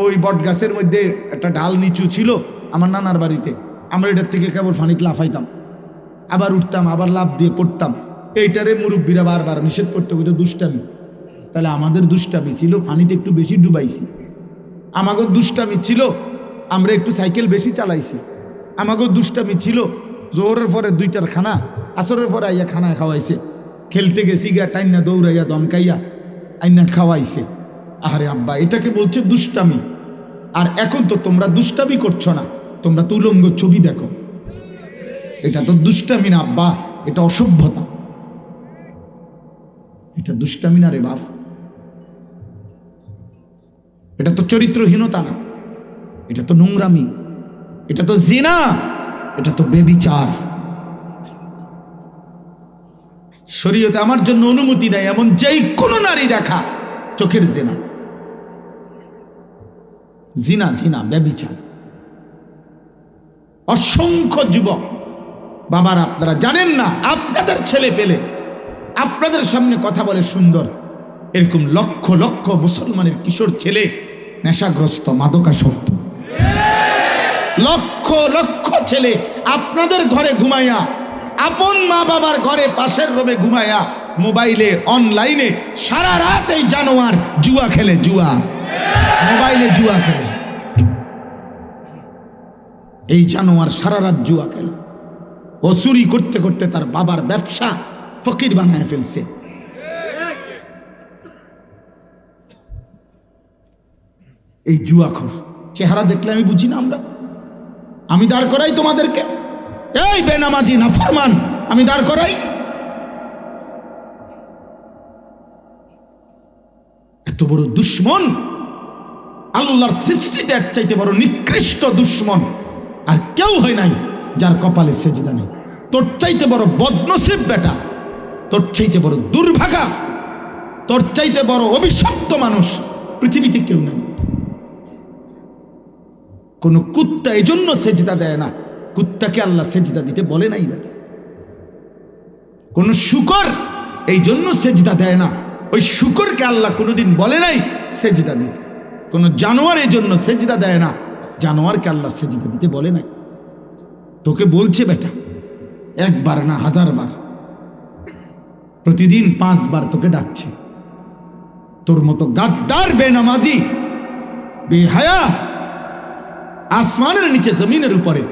ওই বট গাছের মধ্যে একটা ডাল নিচু ছিল আমার নানার বাড়িতে, আমরা এটার থেকে কেবল পানিতে লাফাইতাম, আবার উঠতাম, আবার লাফ দিয়ে পড়তাম। এইটারে মুরব্বীরা বারবার নিষেধ করতে হইতো দুষ্টামি। তাহলে আমাদের দুষ্টামি ছিল পানিতে একটু বেশি ডুবাইছি, আমাগো দুষ্টামি ছিল আমরা একটু সাইকেল বেশি চালাইছি, আমাগো দুষ্টামি ছিল জোহরের পরে 2টার খানা, আসরের পরে আইয়া খানা খাওয়াইছে, খেলতে গেছি গিয়া টাইনা দৌড়াইয়া দমকাইয়া আইনা খাওয়াইছে। আরে আব্বা, এটাকে বলছে দুষ্টামি। আর এখন তো তোমরা দুষ্টামি করছো না, তোমরা তো উলঙ্গ ছবি দেখো, এটা তো দুষ্টামি না আব্বা, এটা অসভ্যতা, এটা দুষ্টামি না রে বাপ, এটা তো চরিত্রহীনতা না, এটা তো নোংরামি, এটা তো জিনা, এটা তো বেবিচার। শরীয়তে আমার জন্য অনুমতি নাই এমন যেই কোনো নারী দেখা চোখের জিনা, জিনা জিনা বেবিচার। অসংখ্য যুবক বাবার, আপনারা জানেন না, আপনাদের ছেলে পেলে আপনাদের সামনে কথা বলে সুন্দর, এরকম লক্ষ লক্ষ মুসলমানের কিশোর ছেলে নেশাগ্রস্ত, মাদকাসক্ত। লক্ষ লক্ষ ছেলে আপনাদের ঘরে ঘুমাইয়া, আপন মা বাবার ঘরে পাশের রুমে ঘুমাইয়া, মোবাইলে অনলাইনে সারা রাত এই জানোয়ার জুয়া খেলে, জুয়া। মোবাইলে জুয়া খেলে। এই জানোয়ার সারা রাত জুয়া খেলে। ও চুরি করতে করতে তার বাবার ব্যবসা ফকির বানায় ফেলছে। এই জুয়াখোর চেহারা দেখলে আমি বুঝি না আমরা। আমি দাঁড় করাই তোমাদেরকে, এই বেনামাজি নাফরমান, আমি দাঁড় করাই। এত বড় দুশ্মন, আল্লাহর সৃষ্টিতে এর চাইতে বড় নিকৃষ্ট দুশ্মন আর কেউ হয় নাই যার কপালে সেজদা নেই। তোর চাইতে বড় বদনসিব বেটা, তোর চাইতে বড় দুর্ভাগা, তোর চাইতে বড় অভিশপ্ত মানুষ পৃথিবীতে কেউ নেই। কোন কুত্তা এই জন্য সেজদা দেয় না, কুত্তাকে আল্লাহ সেজদা দিতে বলে নাই বেটা। কোন শুকর এই জন্য সেজদা দেয় না, ওই শুকরকে আল্লাহ কোনোদিন বলে নাই সেজদা দিতে। কোন জানোয়ার এই জন্য সেজদা দেয় না, জানোয়ারকে আল্লাহ সেজদা দিতে বলে নাই। তোকে বলছে বেটা, একবার না 1000 বার, প্রতিদিন 5 বার তোকে ডাকছে। তোর মতো গাদ্দার বেনামাজি বেহায়া আসমানের নিচে জমিনের উপরে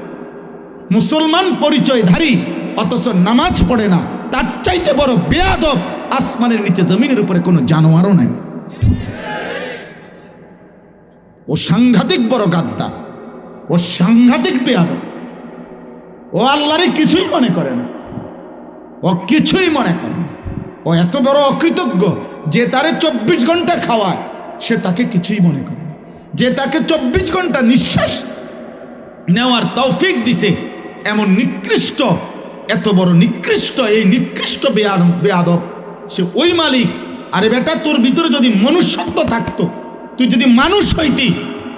মুসলমান পরিচয়ধারী অথচ নামাজ পড়ে না, তার চাইতে বড় বেয়াদব আসমানের নিচে জমিনের উপরে কোনো জানোয়ারও নাই। ও সাংঘাতিক বড় গাদ্দার, ও সাংঘাতিক বেয়াদব। ও আল্লাহরে কিছুই মনে করে না, ও কিছুই মনে করে না। ও এত বড় অকৃতজ্ঞ যে তারে 24 ঘন্টা খাওয়ায়, সে তাকে কিছুই মনে করে না। যে তাকে 24 ঘন্টা নিঃশ্বাস নেওয়ার তৌফিক দিছে, এমন নিকৃষ্ট, এত বড় নিকৃষ্ট, এই নিকৃষ্ট বেয়াদব সে ওই মালিক। আরে বেটা, তোর ভিতরে যদি মনুষ্যত্ব থাকতো, তুই যদি মানুষ হইতি,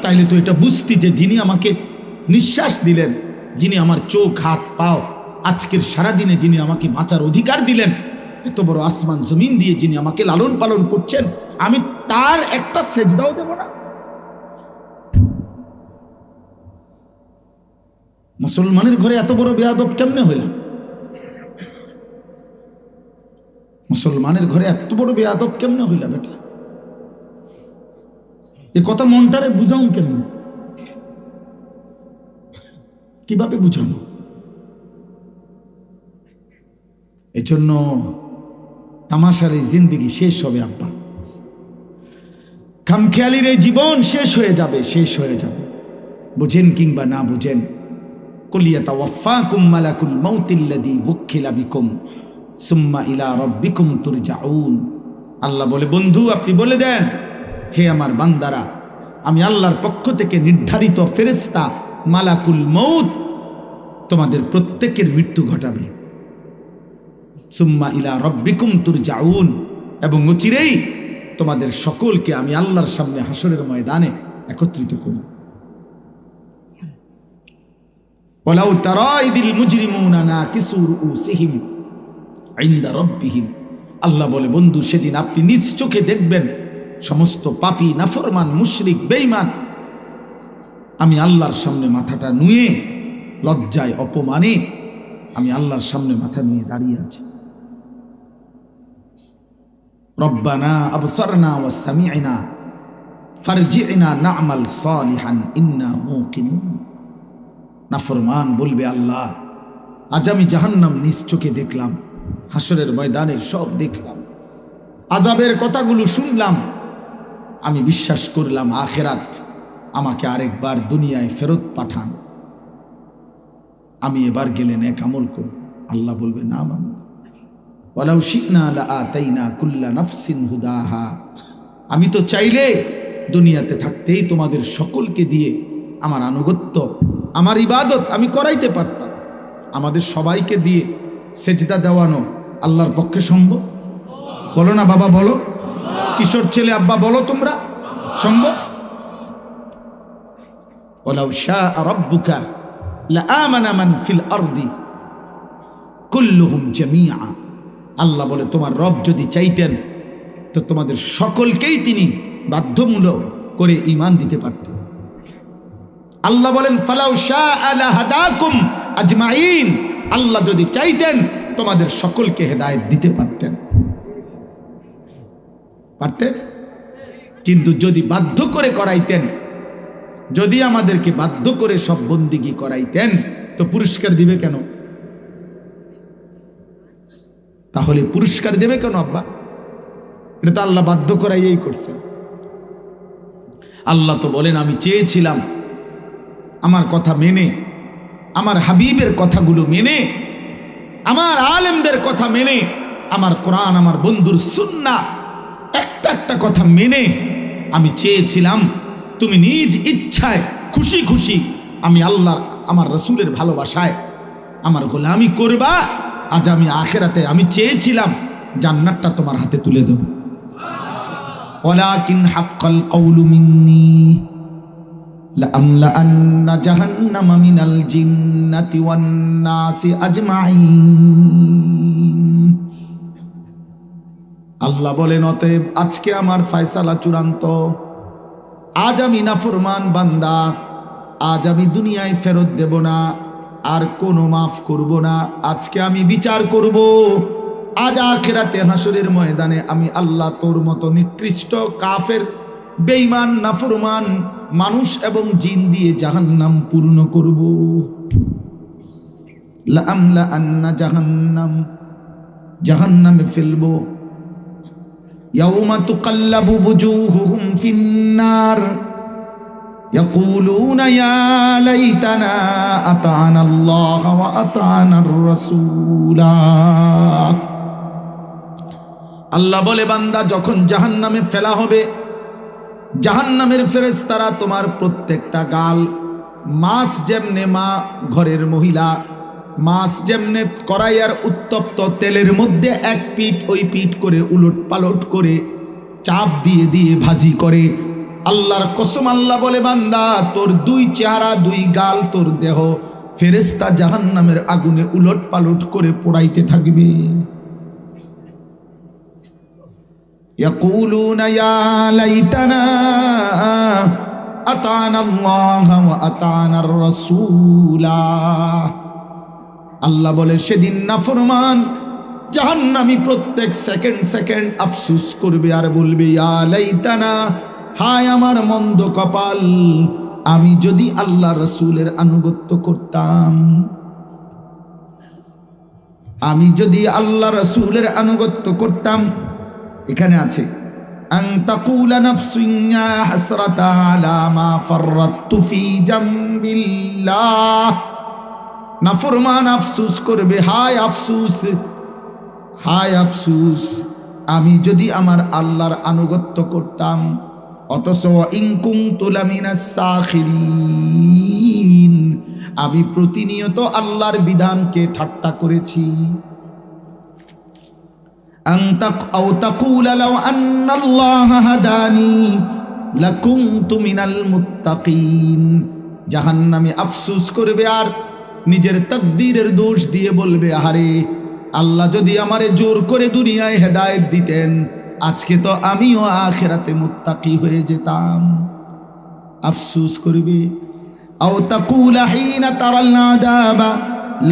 তাইলে তুই এটা বুঝতি যে যিনি আমাকে নিঃশ্বাস দিলেন, যিনি আমার চোখ হাত পাও আজকের সারাদিনে যিনি আমাকে বাঁচার অধিকার দিলেন, এত বড় আসমান জমিন দিয়ে যিনি আমাকে লালন পালন করছেন, আমি তার একটা সেজদাও দেব না। মুসলমানের ঘরে এত বড় বেয়াদব কেমনে হইলাম? মুসলমানের ঘরে এত বড় বেয়াদব কেমনে হইলা বেটা? এ কথা মনটারে বুঝাও কেমনে? কিভাবে বুঝানো? এজন্য তামাশার এই জিন্দিগি শেষ হবে আব্বা, খামখেয়ালির এই জীবন শেষ হয়ে যাবে, শেষ হয়ে যাবে। বুঝেন কিংবা না বুঝেন, কুল ইয়াতাওয়াফাকুম মালাকুল মাউতিল্লাযী ওয়াক্কিলা বিকুম সুম্মা ইলা রাব্বিকুম তুরজাউন। আল্লাহ বলে, বন্ধু আপনি বলে দেন, হে আমার বান্দারা, আমি আল্লাহর পক্ষ থেকে নির্ধারিত ফেরেশতা মালাকুল মউত তোমাদের প্রত্যেকের মৃত্যু ঘটাবে। সুম্মা ইলা রাব্বিকুম তুরজাউন, এবং অচিরেই তোমাদের সকলকে আমি আল্লাহর সামনে হাসরের ময়দানে একত্রিত করব। ওয়ালাউ তারা ইদিল মুজরিমুনা নাকিসু রুউসিহিম ইনদা রাব্বিহিম। আল্লাহ বলে, বন্ধু সেদিন আপনি নিজ চোখে দেখবেন সমস্ত পাপী নাফরমান মুশরিক বেঈমান আমি আল্লাহর সামনে মাথাটা নুয়ে লজ্জায় অপমানে আমি আল্লাহর সামনে মাথা নুয়ে দাঁড়িয়ে আছি। রব্বানা আবসারনা ওয়া সামি'না ফারজি'না না'মাল সালিহান ইন্না মুকিনুন। নাফরমান বলবে, আল্লাহ আজ আমি জাহান্নাম নিজ চোখে দেখলাম, হাসরের ময়দানের সব দেখলাম, আযাবের কথাগুলো শুনলাম, আমি বিশ্বাস করলাম আখিরাত, আমাকে আরেকবার দুনিয়ায় ফেরত পাঠান, আমি এবার গেলে নেক আমল করব। আল্লাহ বলবে, না বান্দা, ওয়ালাউ শি'না লাআতাইনা কুল্লা নাফসিন হুদাহা। আমি তো চাইলে দুনিয়াতে থাকতেই তোমাদের সকলকে দিয়ে আমার আনুগত্য, আমার ইবাদত আমি করাইতে পারতাম। আমাদের সবাইকে দিয়ে সেজদা দেওয়ানো আল্লাহর পক্ষে সম্ভব? বলো না বাবা, বলো। কিশোর ছেলে আব্বা বলো, তোমরা সম্ভব? ওয়ালাউ শাআ রাব্বুকা লাআমানা মান ফিল আরদি কুল্লুহুম জামিআ। আল্লাহ বলে, তোমার রব যদি চাইতেন তো তোমাদের সকলকেই তিনি বাধ্যমূলক করে ঈমান দিতে পারতেন। আল্লাহ বলেন, ফালাউ শাআ লাহাদাকুম আজমাইন। আল্লাহ যদি চাইতেন তোমাদের সকলকে হেদায়েত দিতে পারতেন। পারতেন? কিন্তু যদি বাধ্য করে করাইতেন, যদি আমাদেরকে বাধ্য করে সব বন্দিগি করাইতেন, তো পুরস্কার দিবে কেন? তাহলে পুরস্কার দেবে কেন আব্বা? এটা তো আল্লাহ বাধ্য করাইয়াই করছেন। আল্লাহ তো বলেন, আমি চেয়েছিলাম আমার কথা মেনে, আমার হাবিবের কথাগুলো মেনে, আমার আলেমদের কথা মেনে, আমার কোরআন, আমার বন্ধুর সুন্নাহ, একটা একটা কথা মেনে আমি চেয়েছিলাম তুমি নিজ ইচ্ছায় খুশি খুশি আমি আল্লাহর, আমার রসুলের ভালোবাসায় আমার গোলামি করবা। আজ আমি আখিরাতে আমি চেয়েছিলাম জান্নাতটা তোমার হাতে তুলে দেব। ওয়ালাকিন হাক্কাল কওলু মিন্নী লাআমলাআন্না জাহান্নামা মিনাল জিন্নাতি ওয়ান নাসি আজমাইন। আল্লাহ বলেন, অতএব আজকে আমার ফয়সালা চূড়ান্ত। আজ আমি নাফরমান বান্দা, আজ আমি দুনিয়ায় ফেরত দেব না, আর কোনো মাফ করব না। আজকে আমি বিচার করব। আজ আখিরাতে হাসরের ময়দানে আমি আল্লাহ তোর মতো নিকৃষ্ট কাফের, বেঈমান, নাফরমান মানুষ এবং জিন দিয়ে জাহান্নাম পূর্ণ করব। লাআমলাআন্না জাহান্নাম, জাহান্নামে ফেলবো। ইয়াউমা তুকাল্লাবু ওয়ুজুহুহুম ফিন্নার ইয়াকুলুনা ইয়া লাইতানা আতা'না আল্লাহ ওয়া আতা'নার রাসূলা। আল্লাহ বলে, বান্দা যখন জাহান্নামে ফেলা হবে, জাহান্নামের ফেরেশতারা তোমার প্রত্যেকটা গাল, মাছ যেমনে মা ঘরের মহিলা মাছ যেমনে কড়াইয়ার উত্তপ্ত তেলের মধ্যে এক পিঠ ওই পিঠ করে উলট পালট করে চাপ দিয়ে দিয়ে ভাজি করে, আল্লাহর কসম আল্লাহ বলে, বান্দা তোর দুই চেহারা, দুই গাল, তোর দেহ ফেরেশতা জাহান্নামের আগুনে উলট পালট করে পোড়াইতে থাকবে। ইয়াকুলুনা ইয়া লাইতানা আতা'না আল্লাহ ওয়া আতা'নার রাসূলা। আল্লাহ বলে, সেদিন নাফরমান জাহান্নামী প্রত্যেক সেকেন্ড সেকেন্ড আফসোস করবে আর বলবে, ইয়া লাইতানা, হায় আমার মন্দ কপাল, আমি যদি আল্লাহ রাসূলের আনুগত্য করতাম, আমি যদি আল্লাহ রাসূলের আনুগত্য করতাম। এখানে আছে আন তাকুলা নাফসুন ইয়া হাসরাতা আলা মা ফাররাতু ফি জামবিল্লাহ। নাফরমান আফসোস করবে, হায় আফসোস, হায় আফসোস, আমি যদি আমার আল্লাহর আনুগত্য করতাম। অথচ ইন কুনতু লামিনাস সাখিরিন, আমি প্রতিনিয়ত আল্লাহর বিধানকে ঠাট্টা করেছি। আও তাকুলা লাউ আন্নাল্লাহা হাদানি লাকুনতু মিনাল মুত্তাকিন। জাহান্নামী আফসোস করবে আর নিজের তাকদীরের দোষ দিয়ে বলবে, আহারে আল্লাহ যদি আমারে জোর করে দুনিয়ায় হেদায়েত দিতেন, আজকে তো আমিও আখিরাতে মুত্তাকি হয়ে যেতাম। আফসোস করবে। আও তাকুলা হিনা তারাল আযাবা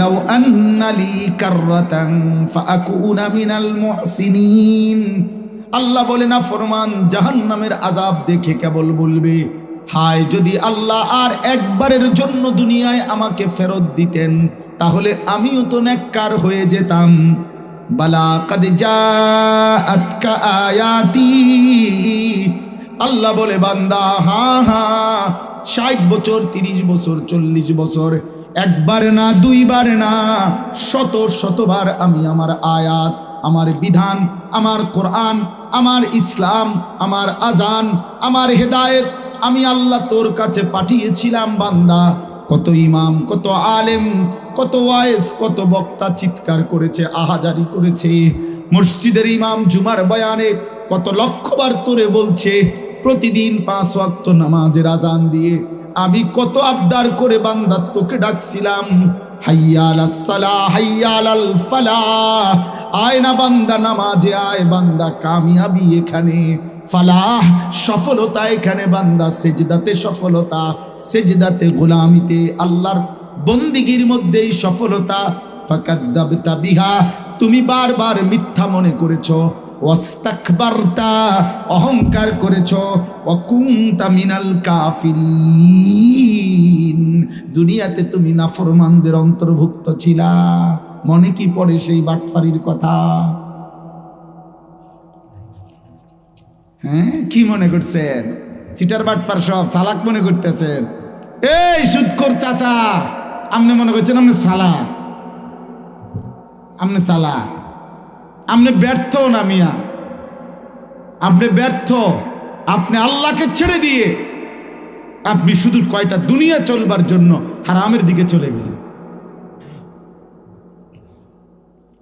লাউ আন্না লি কাররাতান ফাআকুনা মিনাল মুহসিনিন। আল্লাহ বলে, না ফরমান জাহান্নামের আযাব দেখে কেবল বলবে, হায় যদি আল্লাহ আর একবারের জন্য দুনিয়ায় আমাকে ফেরত দিতেন, তাহলে আমিও তো নেককার হয়ে যেতাম। বালা কাদ জাআতকা আয়াতি। আল্লাহ বলে, বান্দা হ্যাঁ হ্যাঁ, 60 বছর, 30 বছর, 40 বছর, একবার না, দুইবার না, শত শতবার আমি আমার আয়াত, আমার বিধান, আমার কোরআন, আমার ইসলাম, আমার আজান, আমার হেদায়েত আমি আল্লাহ তোর কাছে পাঠিয়েছিলাম। বান্দা কত ইমাম, কত আলেম, কত ওয়াইজ, কত বক্তা চিৎকার করেছে, আহাজারি করেছে। মসজিদের ইমাম জুমার বয়ানে কত লক্ষবার তোরে বলছে, প্রতিদিন 5 ওয়াক্ত নামাজের আজান দিয়ে আমি কত আবদার করে বান্দা তোকে ডাকছিলাম, হাইয়া আলাস সালাহ, হাইয়া আলাল ফালাহ, আয় না বান্দা নামাজে আয়, বান্দা কামিয়াবি এখানে, ফালাহ সফলতা এখানে, বান্দা সেজদাতে সফলতা, সেজদাতে গোলামিতে আল্লাহর বন্দিগির মধ্যেই সফলতা। ফাকাদ্দাবতা বিহা, তুমি বারবার মিথ্যা মনে করেছো, ওয়াস্তাকবারতা, অহংকার করেছো, ওয়াকুনতা মিনাল কাফিরিন, দুনিয়াতে তুমি নাফরমানদের অন্তর্ভুক্ত ছিলা। মনে কি পড়ে সেই বাটফারির কথা? হ্যাঁ, কি মনে করছেন? সিটার বাটপার সব চালাক মনে করতেছেন? এই সুদখোর চাচা, আপনি মনে করছেন আপনি সালা? আপনি সালা, আপনি ব্যর্থ না মিয়া, আপনি ব্যর্থ। আপনি আল্লাহকে ছেড়ে দিয়ে আপনি শুধু কয়টা দুনিয়া চলবার জন্য হারামের দিকে চলে গেলেন।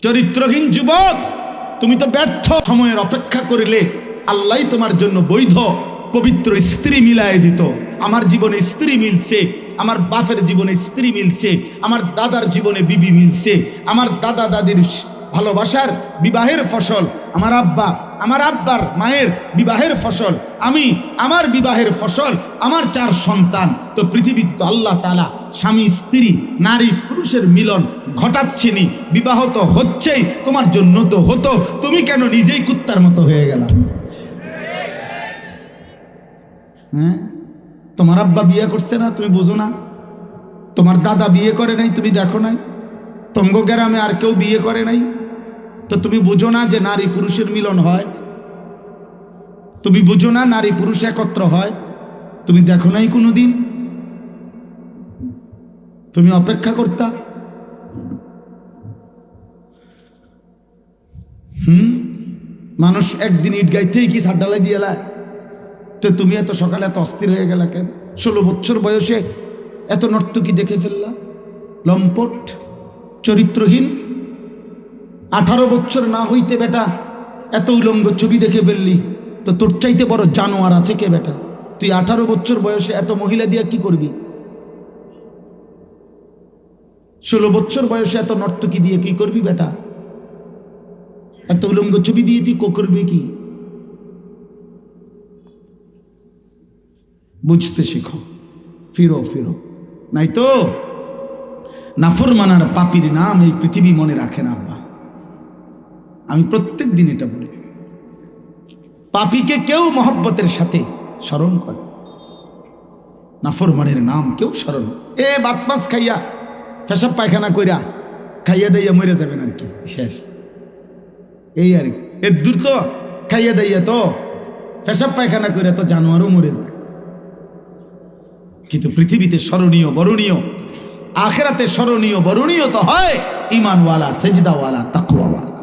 চরিত্রহীন যুবক, তুমি তো ব্যর্থ। সময়ের অপেক্ষা করিলে আল্লাহ তোমার জন্য বৈধ পবিত্র স্ত্রী মিলায় দিত। আমার জীবনে স্ত্রী মিলছে, আমার বাপের জীবনে স্ত্রী মিলছে, আমার দাদার জীবনে বিবি মিলছে। আমার দাদা দাদির ভালোবাসার বিবাহের ফসল আমার আব্বা, আমার আব্বার মায়ের বিবাহের ফসল আমি, আমার বিবাহের ফসল আমার 4 সন্তান। তো পৃথিবীতে তো আল্লাহ তাআলা স্বামী স্ত্রী নারী পুরুষের মিলন ঘটাচ্ছেনি, বিবাহ তো হচ্ছেই, তোমার জন্য তো হতো, তুমি কেন নিজেই কুত্তার মতো হয়ে গেলা? হ্যাঁ, তোমার আব্বা বিয়ে করছে না, তুমি বুঝো না? তোমার দাদা বিয়ে করে নাই, তুমি দেখো নাই? তঙ্গ গ্রামে আর কেউ বিয়ে করে নাই, তো তুমি বুঝো না যে নারী পুরুষের মিলন হয়? তুমি বুঝো না নারী পুরুষ একত্র হয়? তুমি দেখো নাই কোনোদিন? তুমি অপেক্ষা করতা? মানুষ একদিন ইট গাইতেই কি সাড্ডালাই দিয়ে এলায়? তো তুমি এত সকালে এত অস্থির হয়ে গেলা কেন? 16 বছর বয়সে এত নর্তকী দেখে ফেললা, লম্পট চরিত্রহীন। 18 বছর না হইতে বেটা এত উলঙ্গ ছবি দেখে ফেললি, তো তোর চাইতে বড় জানোয়ার আছে কে বেটা? তুই 18 বছর বয়সে এত মহিলা দিয়া কি করবি? 16 বছর বয়সে এত নর্তকী দিয়ে কি করবি বেটা? এত উলঙ্গ ছবি দিয়ে তুই করবি কি? বুঝতে শিখো, ফিরো ফিরো, নাই তো নাফরমানার পাপীর নাম এই পৃথিবী মনে রাখে না। আব্বা, আমি প্রত্যেক দিন এটা বলি, পাপীকে কেউ মহব্বতের সাথে স্মরণ করে, নাফরমানের নাম কেউ স্মরণ। ভাত মাছ খাইয়া পেশাব পায়খানা কইরা খাইয়া দাইয়া মরে যাবেন আর কি, শেষ। এই আর এর দূর তো খাইয়া দাইয়া তো পেশাব পায়খানা কইরা তো জানোয়ারও মরে যায়। কিন্তু পৃথিবীতে স্মরণীয় বরণীয়, আখেরাতে স্মরণীয় বরণীয় তো হয় ঈমানওয়ালা, সেজদাওয়ালা, তাকওয়াওয়ালা।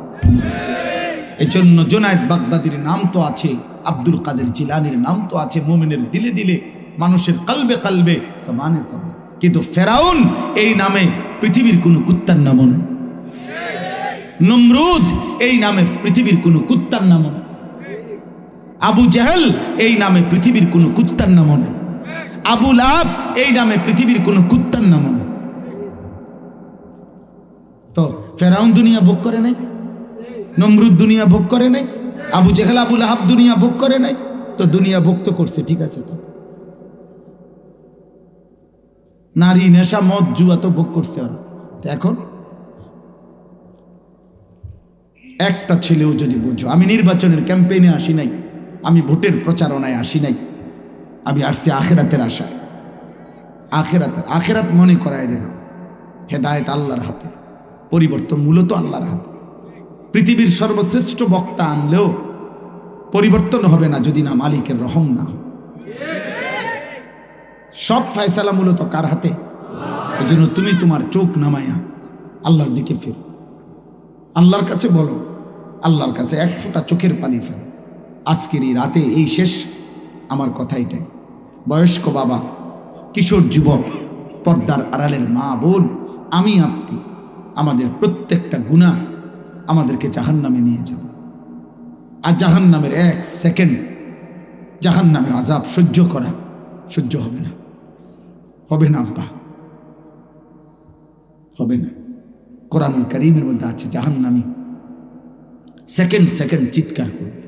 এই জন্য জুনায়েদ বাগদাদির নাম তো আছে, আব্দুল কাদের জিলানির নাম তো আছে, মুমিনের দিলে দিলে, মানুষের কলবে কলবে, সমানে সমান। কিন্তু ফেরাউন এই নামে পৃথিবীর কোনো কুত্তার নামও নেই। নমরুদ এই নামে পৃথিবীর কোনো কুত্তার নামও নেই। আবু জেহেল এই নামে পৃথিবীর কোনো কুত্তার নামও নেই। আবু লাহাব এই নামে পৃথিবীর কোনো কুত্তার নামও নেই। তো ফেরাউন দুনিয়া ভোগ করে নাই, নমরুদ দুনিয়া ভোগ করে নাই, আবু জেহেল আবু লাহাব দুনিয়া ভোগ করে নাই। তো দুনিয়া ভোগ তো করছে, ঠিক আছে। তো নারী, নেশা, মদ, জুয়া তো ভোগ করছে ওরা। তো এখন একটা ছেলেও যদি বুঝো, আমি নির্বাচনের ক্যাম্পেইনে আসি নাই, আমি ভোটের প্রচারণায় আসি নাই, আমি আসছি আখেরাতের আশায়। আখেরাত মনে করায় দিলাম। হেদায়েত আল্লাহর হাতে, পরিবর্তন মূলত আল্লাহর হাতে। পৃথিবীর সর্বশ্রেষ্ঠ বক্তা আনলেও পরিবর্তন হবে না যদি না মালিকের রহম না হয়। সব ফয়সালা মূলত কার হাতে? এই জন্য তুমি তোমার চোখ নামাইয়া আল্লাহর দিকে ফেরো, আল্লাহর কাছে বলো, আল্লাহর কাছে এক ফোঁটা চোখের পানি ফেলো। আজকের এই রাতে এই শেষ আমার কথা এটাই। বয়স্ক বাবা, কিশোর যুবক, পর্দার আড়ালের মা বোন, আমি আপনি, আমাদের প্রত্যেকটা গুনাহ আমাদেরকে জাহান্নামে নিয়ে যাবে। আর জাহান্নামের 1 সেকেন্ড জাহান্নামের আযাব সহ্য করা সহ্য হবে না, হবে না আব্বা, হবে না। কোরআনুল কারীমের মধ্যে আছে জাহান্নামী সেকেন্ড সেকেন্ড চিৎকার করবে,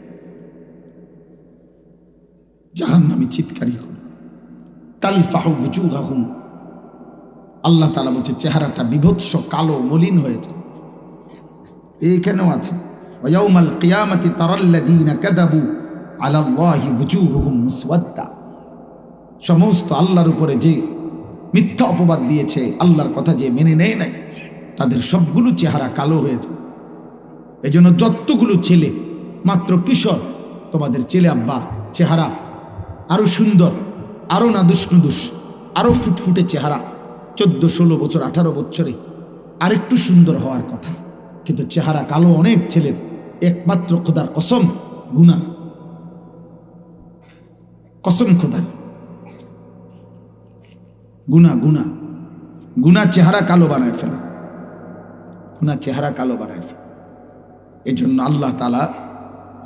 জাহান্নামী চিৎকারই করবে। তালফাহু ওয়ুজুহাহুম, আল্লাহ তাআলা বলছে চেহারাটা বিভৎস কালো মলিন হয়ে যায়। এইখানেও আছে ইয়াউমাল কিয়ামাতি তারাল্লাযীনা কাযাবু আলাল্লাহি ওয়ুজুহুহুম মুসওয়াদ্দা। সমস্ত আল্লাহর উপরে যে মিথ্যা অপবাদ দিয়েছে, আল্লাহর কথা যে মেনে নেয় নাই, তাদের সবগুলো চেহারা কালো হয়েছে। এই জন্য যতগুলো ছেলে মাত্র কিশোর, তোমাদের ছেলে আব্বা চেহারা আরো সুন্দর, আরো নাদুস নুদুস, আরো ফুটফুটে চেহারা, 14, 16 বছর, 18 বছরে আরেকটু সুন্দর হওয়ার কথা, কিন্তু চেহারা কালো অনেক ছেলের। একমাত্র খোদার কসম, গুনাহ, কসম খোদার, গুনাহ গুনাহ গুনাহ চেহারা কালো বানায় ফেলে, গুনাহ চেহারা কালো বানায় ফেলে। এই জন্য আল্লাহ তাআলা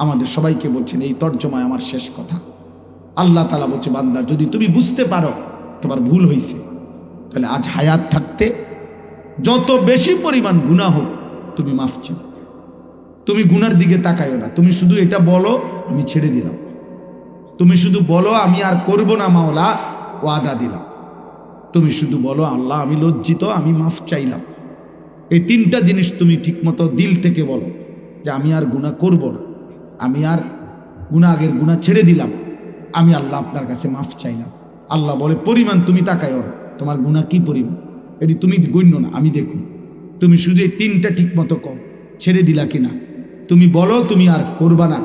আমাদের সবাইকে বলছেন, এই তর্জমায় আমার শেষ কথা, আল্লাহ তাআলা বলছে, বান্দা যদি তুমি বুঝতে পারো তোমার ভুল হয়েছে, তাহলে আজ হায়াত থাকতে যত বেশি পরিমাণ গুনাহ হোক তুমি মাফ চাও। তুমি গুনার দিকে তাকাইও না, তুমি শুধু এটা বলো আমি ছেড়ে দিলাম, তুমি শুধু বলো আমি আর করব না মাওলা, ওয়াদা দিলাম। তুমি শুধু বলো আল্লাহ আমি লজ্জিত, আমি মাফ চাইলাম। এই 3টা জিনিস তুমি ঠিকমতো দিল থেকে বলো যে আমি আর গুনাহ করব না, আমি আর আগের গুনাহ ছেড়ে দিলাম, আমি আল্লাহ আপনার কাছে মাফ চাইলাম। আল্লাহ বলে পরিমাণ তুমি তাকাইও না, তোমার গুনাহ কি পরিমাণ এটি তুমি গণ্য না, আমি দেখুন। তুমি শুধু এই 3টা ঠিক মতো কর, ছেড়ে দিলা কিনা। তুমি বলো তুমি আর করবা না,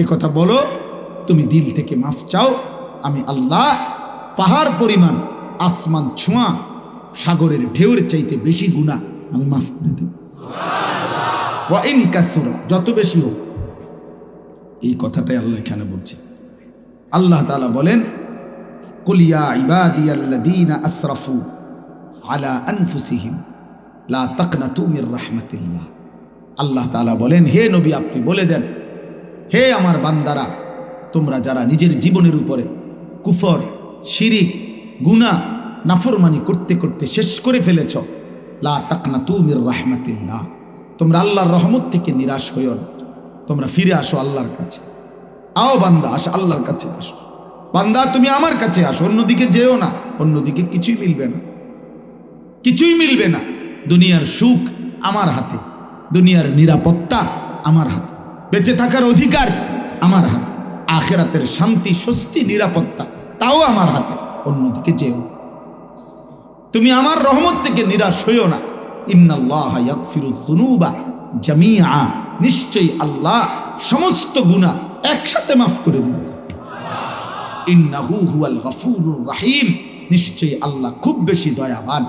এ কথা বলো, তুমি দিল থেকে মাফ চাও, আমি আল্লাহ পাহাড় পরিমাণ, আসমান ছোঁয়া, সাগরের ঢেউর চাইতে বেশি গুনাহ আমি মাফ করে দেব। ওয়া ইন কাসুরা, যত বেশি হোক। এই কথাটাই আল্লাহ এখানে বলছে। আল্লাহ তাআলা বলেন, কুল ইয়া ইবাদিয়াল্লাযীনা আসরাফু আলা আনফুসিহিম লা তাকনাতু মির রাহমাতিল্লাহ। আল্লাহ তাআলা বলেন, হে নবী আপনি বলে দেন, হে আমার বান্দারা, তোমরা যারা নিজের জীবনের উপরে কুফর, শিরিক, গুনাহ, নাফরমানি করতে করতে শেষ করে ফেলেছ, লা তাকনাতু মির রাহমাতিল্লাহ, তোমরা আল্লাহর রহমত থেকে নিরাশ হইও না, তোমরা ফিরে আসো আল্লাহর কাছে। আও বান্দা, আসো আল্লাহর কাছে আসো, বান্দা তুমি আমার কাছে আসো, অন্যদিকে যেও না, অন্যদিকে কিছুই মিলবে না, কিছুই মিলবে না। দুনিয়ার সুখ আমার হাতে, দুনিয়ার নিরাপত্তা আমার হাতে, বেঁচে থাকার অধিকার আমার হাতে, আখিরাতের শান্তি, স্বস্তি, নিরাপত্তা তাও আমার হাতে, অন্যদিকে যেও। তুমি আমার রহমত থেকে নিরাশ হইও না। ইন্নাল্লাহা ইয়াগফিরুয যুনুবা জামিআ, নিশ্চয়ই আল্লাহ সমস্ত গুনাহ একসাথে মাফ করে দিবে। ইন্নাহু হুয়াল গফুরুর রহিম, নিশ্চয়ই আল্লাহ খুব বেশি দয়াবান,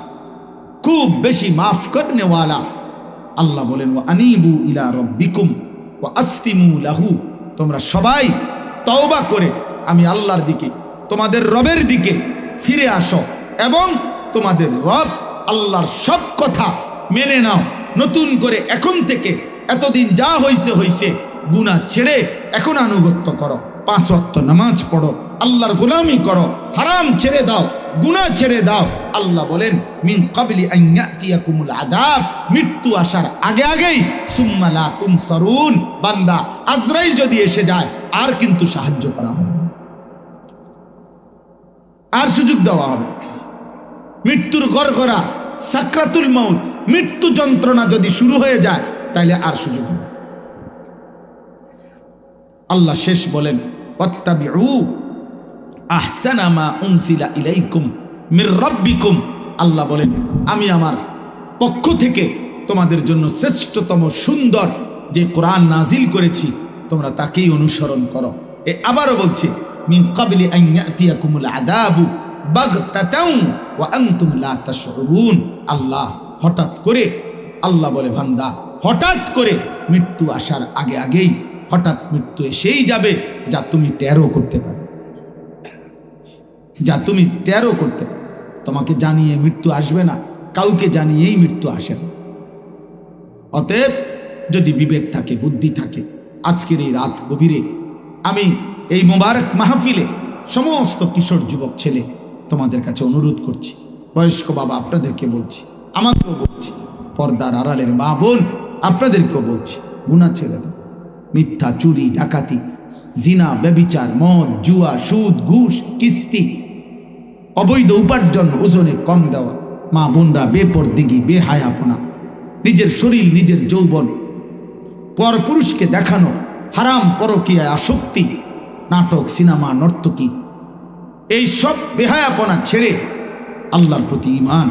খুব বেশি মাফ করনেওয়ালা। আল্লাহ বলেন, ওয়া আনিবু ইলা রাব্বিকুম ওয়া আসলিমু লাহু, তোমরা সবাই তওবা করে আমি আল্লাহর দিকে, তোমাদের রবের দিকে ফিরে আসো এবং তোমাদের রব আল্লাহর সব কথা মেনে নাও। নতুন করে এখন থেকে, এতদিন যা হইছে হইছে, গুনাহ ছেড়ে এখন আনুগত্য করো, 5 ওয়াক্ত নামাজ পড়ো, আল্লাহর গোলামি করো, হারাম ছেড়ে দাও, গুনাহ ছেড়ে দাও। আল্লাহ বলেন, মিন ক্বাবলি আন ইয়াতিয়াকুমুল আযাব, মৃত্যু আসার আগে আগেই, সুম্মা লা তুনসারুন, বান্দা আজরাইল যদি এসে যায় আর কিন্তু সাহায্য করা হবে, আর সুযোগ দেওয়া হবে। মৃত্যুর গড়গড়া, সাকরাতুল মউত, মৃত্যু যন্ত্রণা যদি শুরু হয়ে যায় তাহলে আর সুযোগ হবে। আল্লাহ শেষ বলেন, ওয়াত্তাবিউ আহসানা মা উনজিলা ইলাইকুম মির রাব্বিকুম, আল্লাহ বলেন আমি আমার পক্ষ থেকে তোমাদের জন্য শ্রেষ্ঠতম সুন্দর যে কোরআন নাজিল করেছি তোমরা তাকেই অনুসরণ করো। আবারও বলছি, মিন ক্বাবলি আন ইয়াতিয়াকুমুল আযাবু বাগতাতাও ওয়া আনতুম লা তাশউরুন, আল্লাহ হঠাৎ করে, আল্লাহ বলে বান্দা হঠাৎ করে মৃত্যু আসার আগে আগেই হঠাৎ মৃত্যু এসেই যাবে, যা তুমি টেরও করতে পারবে, যা তুমি টেরও করতে পারবে। তোমাকে জানিয়ে মৃত্যু আসবে না, কাউকে জানিয়েই মৃত্যু আসে না। অতএব যদি বিবেক থাকে, বুদ্ধি থাকে, আজকের এই রাত গভীরে আমি এই মোবারক মাহফিলে সমস্ত কিশোর যুবক ছেলে তোমাদের কাছে অনুরোধ করছি, বয়স্ক বাবা আপনাদেরকে বলছি, আমাকেও বলছি, পর্দার আড়ালের মা বোন আপনাদেরকেও বলছি, গুনাহ ছেড়ে দাও। মিথ্যা, চুরি, ডাকাতি, জিনা, ব্যভিচার, মদ, জুয়া, সুদ, ঘুষ, কিস্তি, অবৈধ উপার্জন, ওজনে কম দেওয়া, মা বোনরা বেপরদিগি, বেহায়াপনা, নিজের শরীর, নিজের যৌবন পরপুরুষকে দেখানো, হারাম পরকীয়ায় আসক্তি, নাটক, সিনেমা, নর্তকী, এই সব বেহায়াপনা ছেড়ে আল্লাহর প্রতি ঈমান,